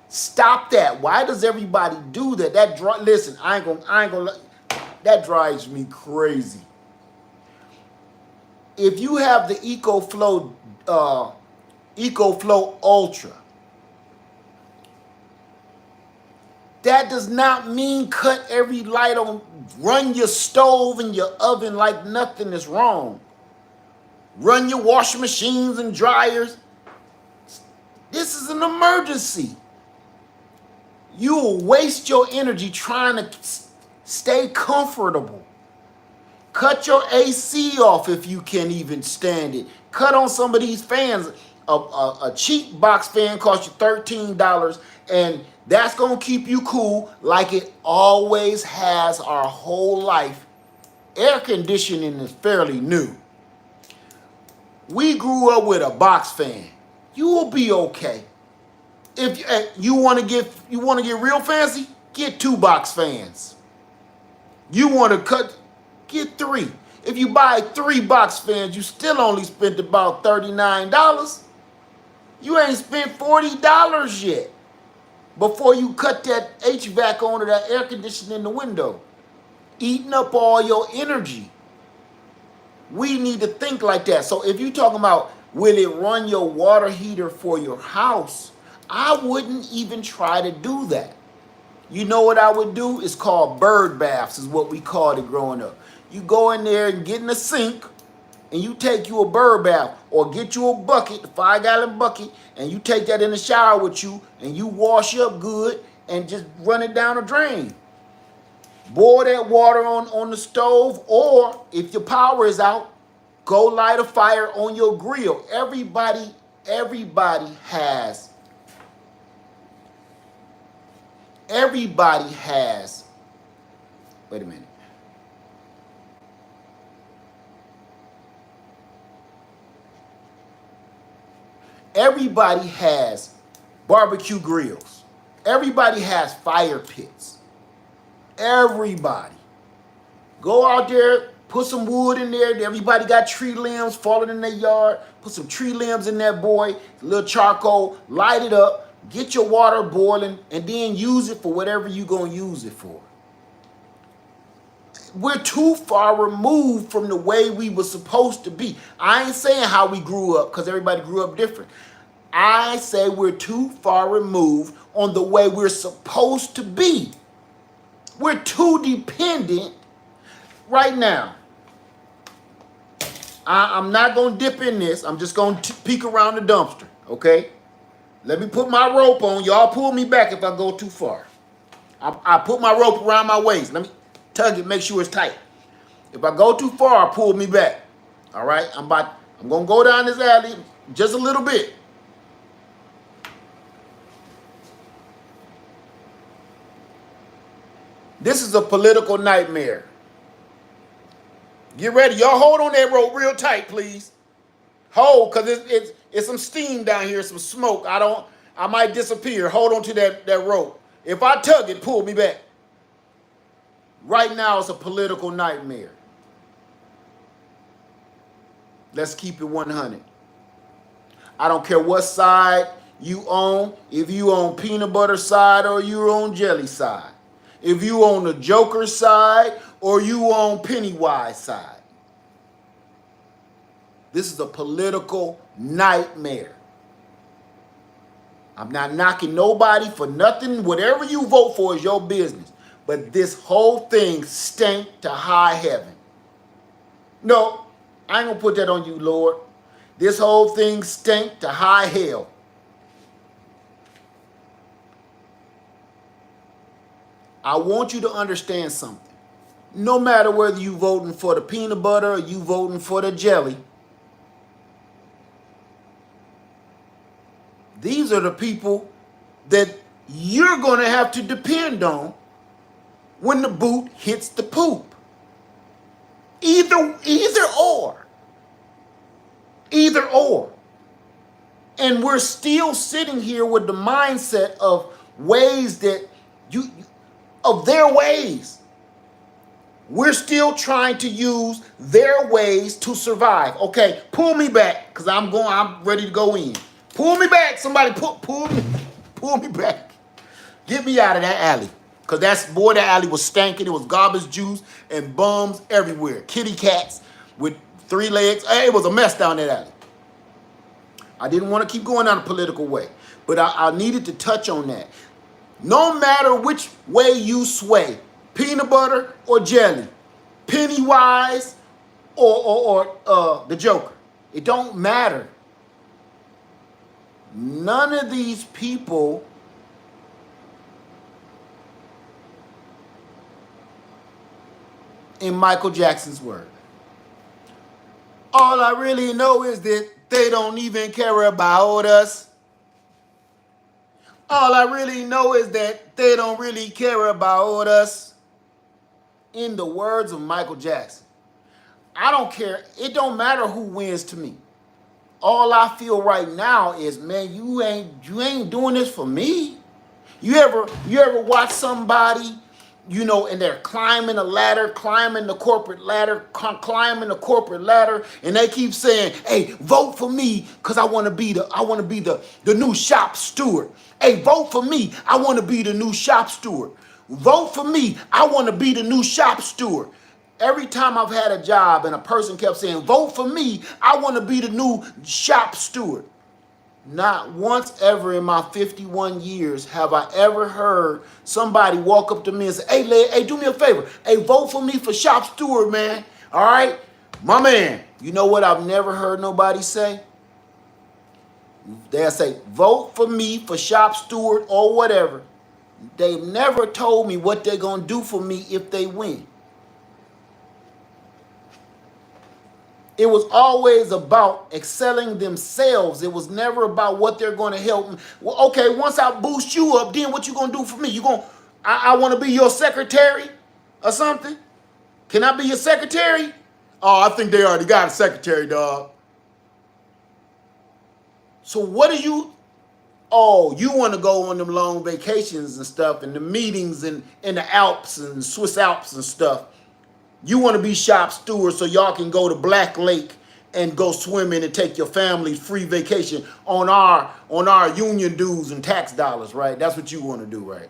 Stop that. Why does everybody do that? Listen, I ain't gonna. That drives me crazy. If you have the EcoFlow Ultra, that does not mean cut every light on, run your stove and your oven like nothing is wrong. Run your washing machines and dryers. This is an emergency. You will waste your energy trying to stay comfortable. Cut your AC off if you can even stand it. Cut on some of these fans. A cheap box fan costs you $13, and that's going to keep you cool like it always has our whole life. Air conditioning is fairly new. We grew up with a box fan. You will be okay. If you want to get real fancy, get 2 box fans. You want to get 3. If you buy 3 box fans, you still only spent about $39. You ain't spent $40 yet before you cut that HVAC on or that air conditioning in the window, eating up all your energy. We need to think like that. So if you're talking about will it run your water heater for your house, I wouldn't even try to do that. You know what I would do? It's called bird baths, is what we called it growing up. You go in there and get in the sink, and you take you a bird bath, or get you a bucket, a 5-gallon bucket, and you take that in the shower with you, and you wash up good, and just run it down the drain. Boil that water on the stove, or if your power is out, go light a fire on your grill. Everybody has wait a minute. Everybody has barbecue grills. Everybody has fire pits. Everybody. Go out there, put some wood in there. Everybody got tree limbs falling in their yard. Put some tree limbs in that boy, a little charcoal, light it up, get your water boiling, and then use it for whatever you're going to use it for. We're too far removed from the way we were supposed to be. I ain't saying how we grew up, because everybody grew up different. I say we're too far removed on the way we're supposed to be. We're too dependent right now. I'm not going to dip in this. I'm just going to peek around the dumpster, okay? Let me put my rope on. Y'all pull me back if I go too far. I put my rope around my waist. Let me tug it, make sure it's tight. If I go too far, pull me back. All right? I'm going to go down this alley just a little bit. This is a political nightmare. Get ready. Y'all hold on that rope real tight, please. Hold, because it's some steam down here, some smoke. I might disappear. Hold on to that rope. If I tug it, pull me back. Right now, it's a political nightmare. Let's keep it 100. I don't care what side you own. If you own peanut butter side or you own jelly side. If you own the Joker side or you own Pennywise side. This is a political nightmare. I'm not knocking nobody for nothing. Whatever you vote for is your business. But this whole thing stank to high heaven. No, I ain't gonna put that on you, Lord. This whole thing stank to high hell. I want you to understand something. No matter whether you voting for the peanut butter or you voting for the jelly, these are the people that you're going to have to depend on when the boot hits the poop. Either or. Either or. And we're still sitting here with the mindset of ways that of their ways. We're still trying to use their ways to survive. Okay, pull me back, because I'm ready to go in. Pull me back. Somebody pull me back. Get me out of that alley. Because that alley was stanking. It was garbage juice and bums everywhere. Kitty cats with 3 legs. It was a mess down that alley. I didn't want to keep going down a political way. But I needed to touch on that. No matter which way you sway, peanut butter or jelly, Pennywise or the Joker, it don't matter. None of these people in Michael Jackson's word. All I really know is that they don't even care about us. All I really know is that they don't really care about us. In the words of Michael Jackson, I don't care. It don't matter who wins to me. All I feel right now is, man, you ain't doing this for me. You ever watch somebody, and they're climbing a ladder, climbing the corporate ladder, and they keep saying, "Hey, vote for me, cause I want to be the new shop steward. Hey, vote for me. I want to be the new shop steward. Vote for me. I want to be the new shop steward." Every time I've had a job and a person kept saying, "Vote for me, I want to be the new shop steward." Not once ever in my 51 years have I ever heard somebody walk up to me and say, hey, do me a favor. Hey, vote for me for shop steward, man. All right? My man. You know what I've never heard nobody say? They'll say, vote for me for shop steward or whatever. They've never told me what they're going to do for me if they win. It was always about excelling themselves. It was never about what they're going to help me. Well, okay, once I boost you up, then what you going to do for me? I want to be your secretary or something? Can I be your secretary? Oh, I think they already got a secretary, dog. So what do you... Oh, you want to go on them long vacations and stuff and the meetings in the Alps and Swiss Alps and stuff. You want to be shop steward so y'all can go to Black Lake and go swimming and take your family free vacation on our union dues and tax dollars, right? That's what you want to do, right?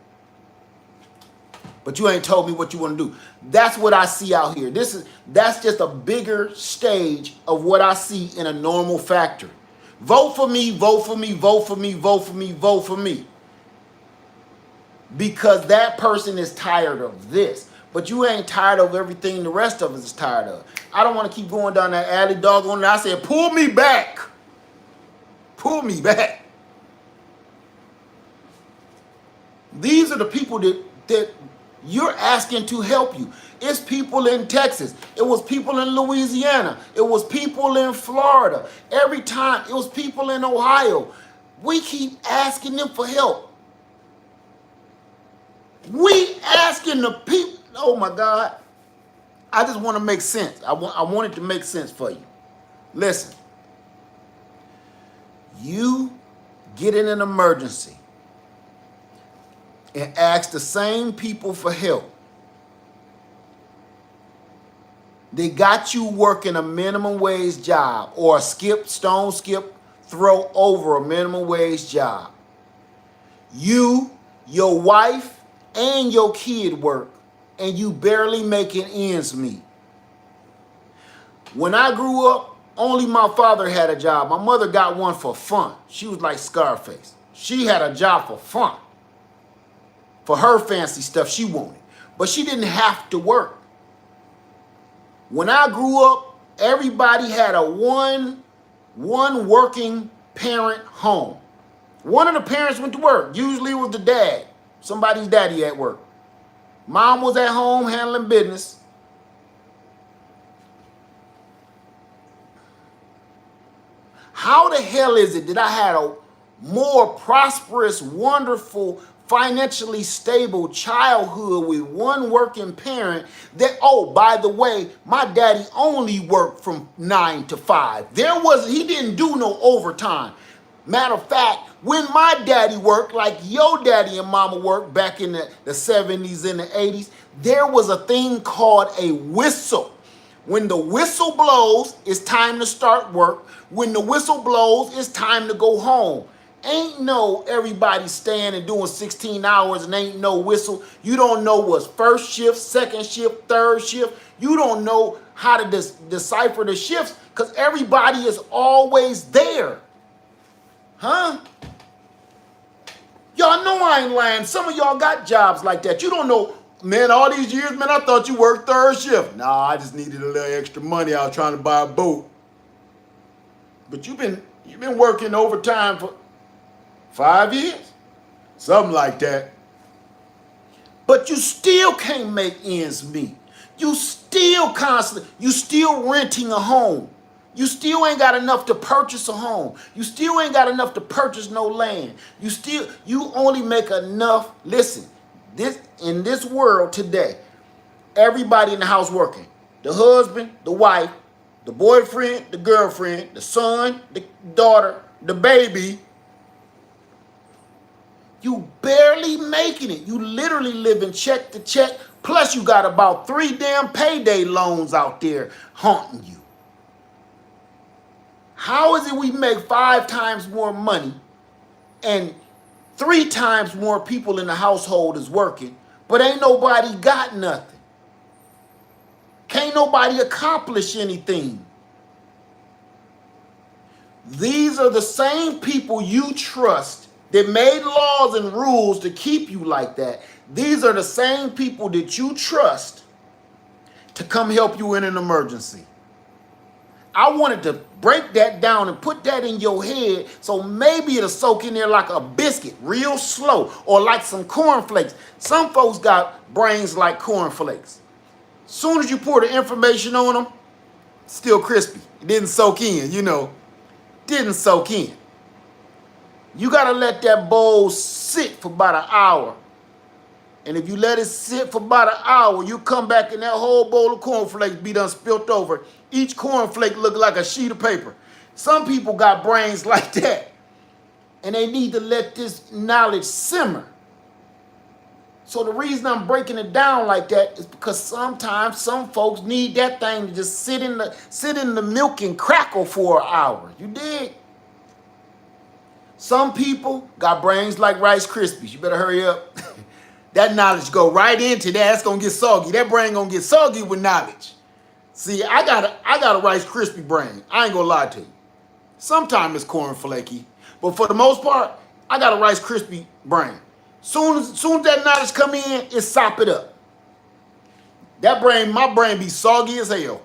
But you ain't told me what you want to do. That's what I see out here. That's just a bigger stage of what I see in a normal factory. Vote for me, vote for me, vote for me, vote for me, vote for me. Because that person is tired of this. But you ain't tired of everything the rest of us is tired of. I don't want to keep going down that alley, doggone it. I said, pull me back. Pull me back. These are the people that you're asking to help you. It's people in Texas. It was people in Louisiana. It was people in Florida. Every time, it was people in Ohio. We keep asking them for help. We asking the people. Oh my God. I just want to make sense. I want it to make sense for you. Listen. You get in an emergency and ask the same people for help. They got you working a minimum wage job or a stone skip, throw over a minimum wage job. You, your wife, and your kid work, and you barely making ends meet. When I grew up, only my father had a job. My mother got one for fun. She was like Scarface. She had a job for fun. For her fancy stuff she wanted. But she didn't have to work. When I grew up, everybody had a one working parent home. One of the parents went to work. Usually it was the dad. Somebody's daddy at work. Mom was at home handling business. How the hell is it that I had a more prosperous, wonderful, financially stable childhood with one working parent that, oh, by the way, my daddy only worked from 9 to 5. He didn't do no overtime. Matter of fact, when my daddy worked, like your daddy and mama worked back in the 70s and the 80s, there was a thing called a whistle. When the whistle blows, it's time to start work. When the whistle blows, it's time to go home. Ain't no everybody staying and doing 16 hours and ain't no whistle. You don't know what's first shift, second shift, third shift. You don't know how to decipher the shifts because everybody is always there. Huh? Y'all know I ain't lying. Some of y'all got jobs like that. You don't know, man, all these years, man, I thought you worked third shift. Nah, I just needed a little extra money. I was trying to buy a boat. But you've been working overtime for 5 years? Something like that. But you still can't make ends meet. You still renting a home. You still ain't got enough to purchase a home. You still ain't got enough to purchase no land. You only make enough. Listen, in this world today, everybody in the house working. The husband, the wife, the boyfriend, the girlfriend, the son, the daughter, the baby. You barely making it. You literally living check to check. Plus you got about 3 damn payday loans out there haunting you. How is it we make 5 times more money and 3 times more people in the household is working, but ain't nobody got nothing? Can't nobody accomplish anything. These are the same people you trust that made laws and rules to keep you like that. These are the same people that you trust to come help you in an emergency. I wanted to break that down and put that in your head so maybe it'll soak in there like a biscuit, real slow, or like some cornflakes. Some folks got brains like cornflakes. Soon as you pour the information on them, still crispy. It didn't soak in, didn't soak in. You got to let that bowl sit for about an hour. And if you let it sit for about an hour, you come back and that whole bowl of cornflakes be done spilt over. Each cornflake look like a sheet of paper. Some people got brains like that. And they need to let this knowledge simmer. So the reason I'm breaking it down like that is because sometimes some folks need that thing to just sit in the milk and crackle for an hour. You dig? Some people got brains like Rice Krispies. You better hurry up. That knowledge go right into that. It's gonna get soggy. That brain gonna get soggy with knowledge. See, I got a Rice Krispie brain. I ain't gonna lie to you. Sometimes it's cornflaky, but for the most part, I got a Rice Krispie brain. Soon as that knowledge come in, it sop it up. My brain be soggy as hell.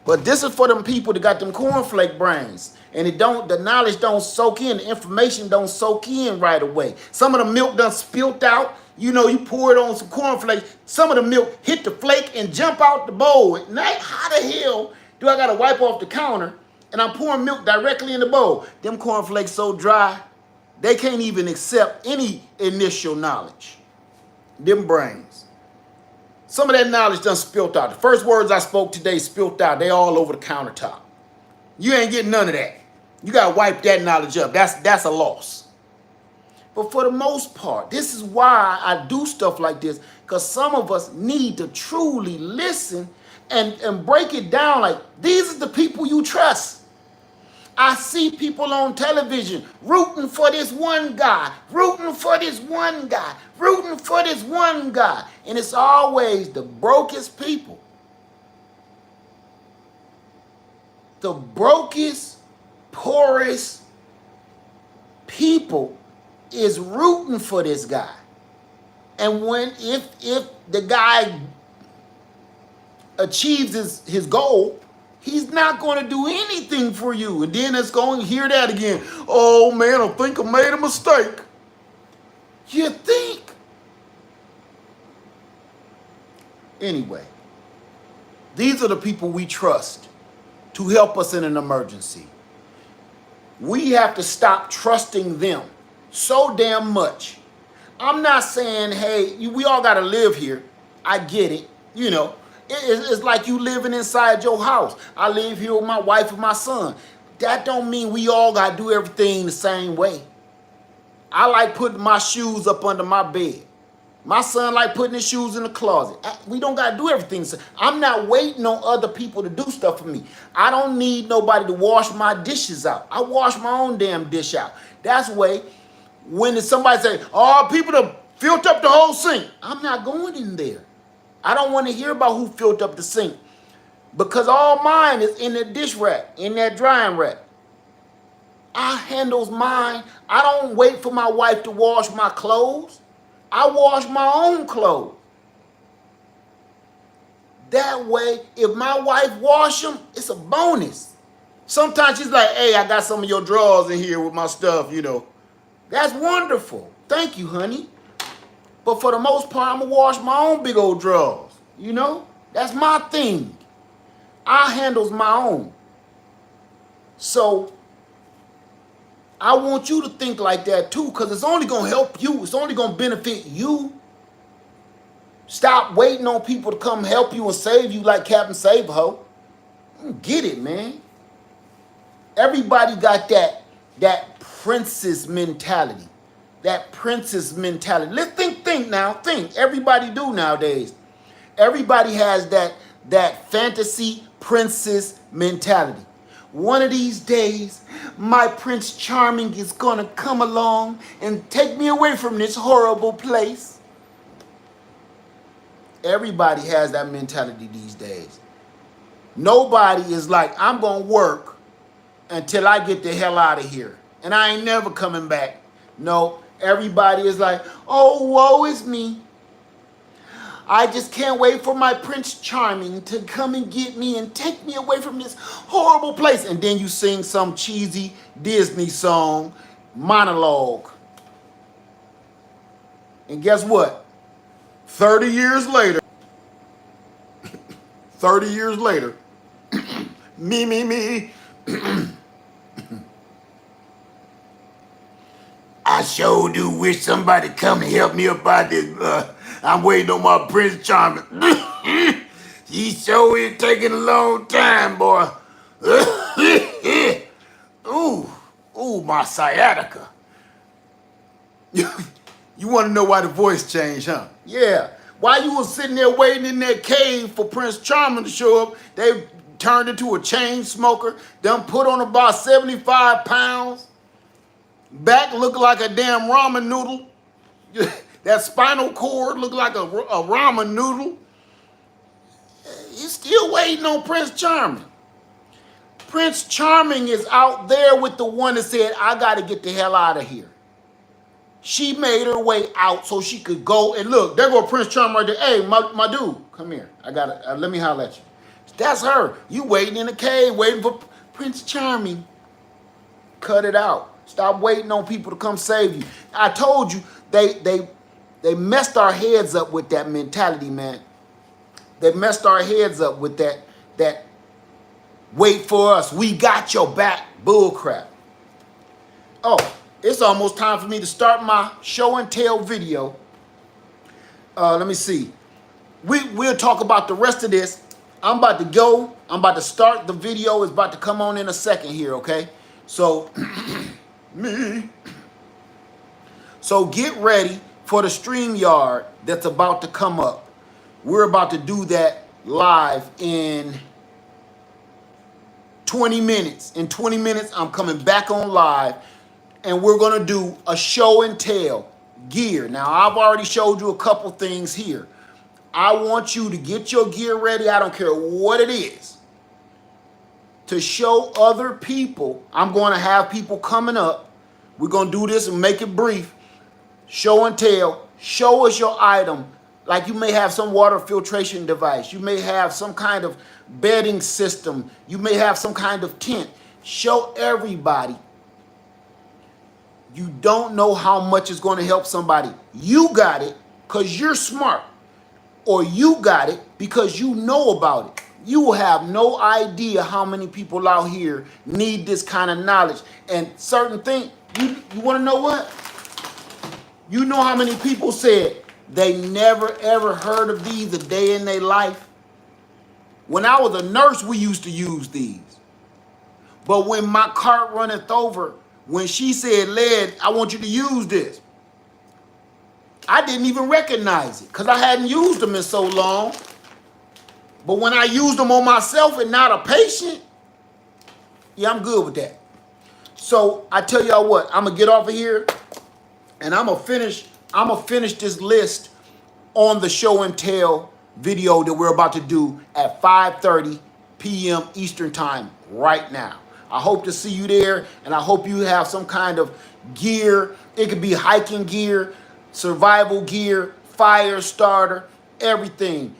But this is for them people that got them cornflake brains. And the knowledge don't soak in, the information don't soak in right away. Some of the milk done spilt out. You pour it on some cornflakes. Some of the milk hit the flake and jump out the bowl. At night, how the hell do I gotta wipe off the counter and I'm pouring milk directly in the bowl? Them cornflakes so dry, they can't even accept any initial knowledge. Them brains. Some of that knowledge done spilt out. The first words I spoke today spilt out. They all over the countertop. You ain't getting none of that. You got to wipe that knowledge up. That's a loss. But for the most part, this is why I do stuff like this, because some of us need to truly listen and break it down. Like, these are the people you trust. I see people on television rooting for this one guy, rooting for this one guy, rooting for this one guy. And it's always the brokest people. The brokest, poorest people is rooting for this guy. And if the guy achieves his goal, he's not going to do anything for you. And then it's going to hear that again. Oh, man, I think I made a mistake. You think? Anyway, these are the people we trust to help us in an emergency. We have to stop trusting them so damn much. I'm not saying, hey, we all got to live here. I get it. You know, it's like you living inside your house. I live here with my wife and my son. That don't mean we all got to do everything the same way. I like putting my shoes up under my bed. My son like putting his shoes in the closet. We don't got to do everything. I'm not waiting on other people to do stuff for me. I don't need nobody to wash my dishes out. I wash my own damn dish out. That's way when somebody say, oh, people have filled up the whole sink. I'm not going in there. I don't want to hear about who filled up the sink, because all mine is in the dish rack, in that drying rack. I handles mine. I don't wait for my wife to wash my clothes. I wash my own clothes. That way, if my wife wash them, it's a bonus. Sometimes she's like, hey, I got some of your drawers in here with my stuff, you know. That's wonderful. Thank you, honey. But for the most part, I'm going to wash my own big old drawers, you know. That's my thing. I handles my own. So I want you to think like that too, because it's only going to help you. It's only going to benefit you. Stop waiting on people to come help you and save you like Captain Save-A-Ho. Get it, man. Everybody got that princess mentality. That princess mentality. Let's think now. Think. Everybody do nowadays. Everybody has that fantasy princess mentality. One of these days, my Prince Charming is going to come along and take me away from this horrible place. Everybody has that mentality these days. Nobody is like, I'm going to work until I get the hell out of here. And I ain't never coming back. No, everybody is like, oh, woe is me. I just can't wait for my Prince Charming to come and get me and take me away from this horrible place. And then you sing some cheesy Disney song, monologue. And guess what? 30 years later, 30 years later, me. I sure do wish somebody come and help me up out this. I'm waiting on my Prince Charming. He sure is taking a long time, boy. Ooh, my sciatica. You want to know why the voice changed, huh? Yeah. While you was sitting there waiting in that cave for Prince Charming to show up, they turned into a chain smoker, done put on about 75 pounds. Back looked like a damn ramen noodle. That spinal cord looked like a ramen noodle. You still waiting on Prince Charming. Prince Charming is out there with the one that said, I got to get the hell out of here. She made her way out so she could go. And look, there go Prince Charming right there. Hey, my dude, come here. I got to, let me holler at you. That's her. You waiting in the cave, waiting for Prince Charming. Cut it out. Stop waiting on people to come save you. I told you, they messed our heads up with that mentality, man. They messed our heads up with that wait for us, we got your back bull crap. Oh, it's almost time for me to start my show and tell video. Let me see. We'll talk about the rest of this. I'm about to go. I'm about to start the video. It's about to come on in a second here, okay? So, me. So get ready for the StreamYard that's about to come up. We're about to do that live in 20 minutes. In 20 minutes, I'm coming back on live, and we're going to do a show and tell gear. Now, I've already showed you a couple things here. I want you to get your gear ready. I don't care what it is. To show other people, I'm going to have people coming up. We're going to do this and make it brief. Show and tell. Show us your item. Like you may have some water filtration device. You may have some kind of bedding system. You may have some kind of tent. Show everybody. You don't know how much is going to help somebody. You got it because you're smart. Or you got it because you know about it. You will have no idea how many people out here need this kind of knowledge. And certain things, you want to know what? You know how many people said they never ever heard of these a day in their life? When I was a nurse, we used to use these. But when my cart runneth over, when she said, Led, I want you to use this, I didn't even recognize it because I hadn't used them in so long. But when I used them on myself and not a patient, yeah, I'm good with that. So I tell y'all what, I'm gonna get off of here and I'm gonna finish this list on the show and tell video that we're about to do at 5:30 p.m. Eastern time right now. I hope to see you there, and I hope you have some kind of gear. It could be hiking gear, survival gear, fire starter, everything.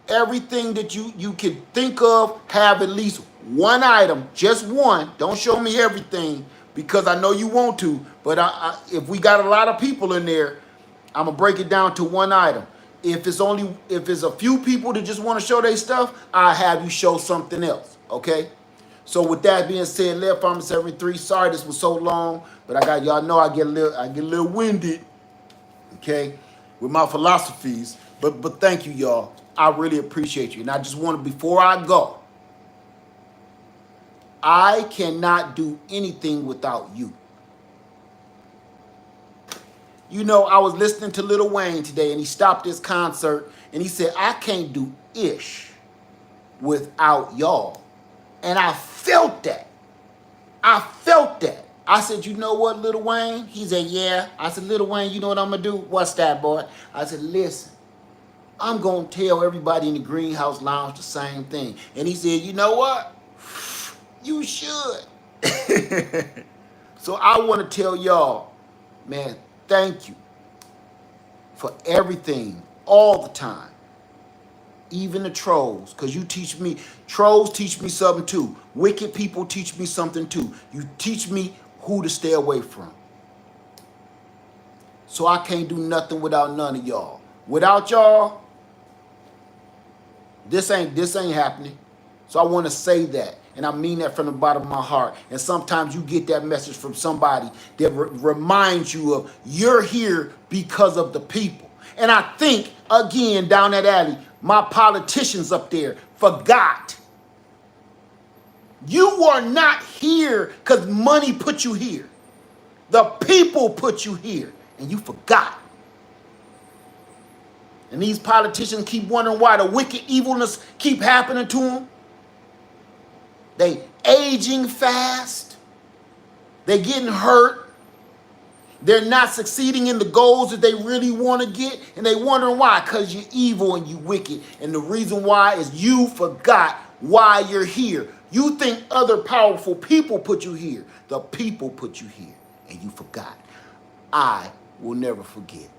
Everything that you can think of, have at least one item, just one. Don't show me everything because I know you want to, but if we got a lot of people in there, I'm gonna break it down to one item. If it's a few people that just want to show their stuff, I'll have you show something else, okay? So with that being said, Left Farmer 73, sorry this was so long, but y'all know I get a little winded, okay, with my philosophies. But thank you, y'all. I really appreciate you. And I just want to, before I go, I cannot do anything without you. You know, I was listening to Lil Wayne today, and he stopped his concert, and he said, I can't do ish without y'all. And I felt that. I said, you know what, Lil Wayne? He said, yeah. I said, Lil Wayne, you know what I'm going to do? What's that, boy? I said, listen, I'm going to tell everybody in the Greenhouse Lounge the same thing. And he said, you know what? You should. So I want to tell y'all, man, thank you for everything, all the time. Even the trolls, because you teach me, trolls teach me something too. Wicked people teach me something too. You teach me who to stay away from. So I can't do nothing without none of y'all. Without y'all, this ain't happening. So I want to say that, and I mean that from the bottom of my heart. And sometimes you get that message from somebody that reminds you of you're here because of the people. And I think, again, down that alley, my politicians up there forgot. You are not here because money put you here. The people put you here, and you forgot. And these politicians keep wondering why the wicked evilness keep happening to them. They aging fast. They're getting hurt. They're not succeeding in the goals that they really want to get. And they wondering why. Because you're evil and you wicked. And the reason why is you forgot why you're here. You think other powerful people put you here. The people put you here. And you forgot. I will never forget.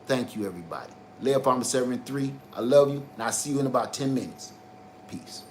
Thank you, everybody. Left Farmer 73, I love you. And I'll see you in about 10 minutes. Peace.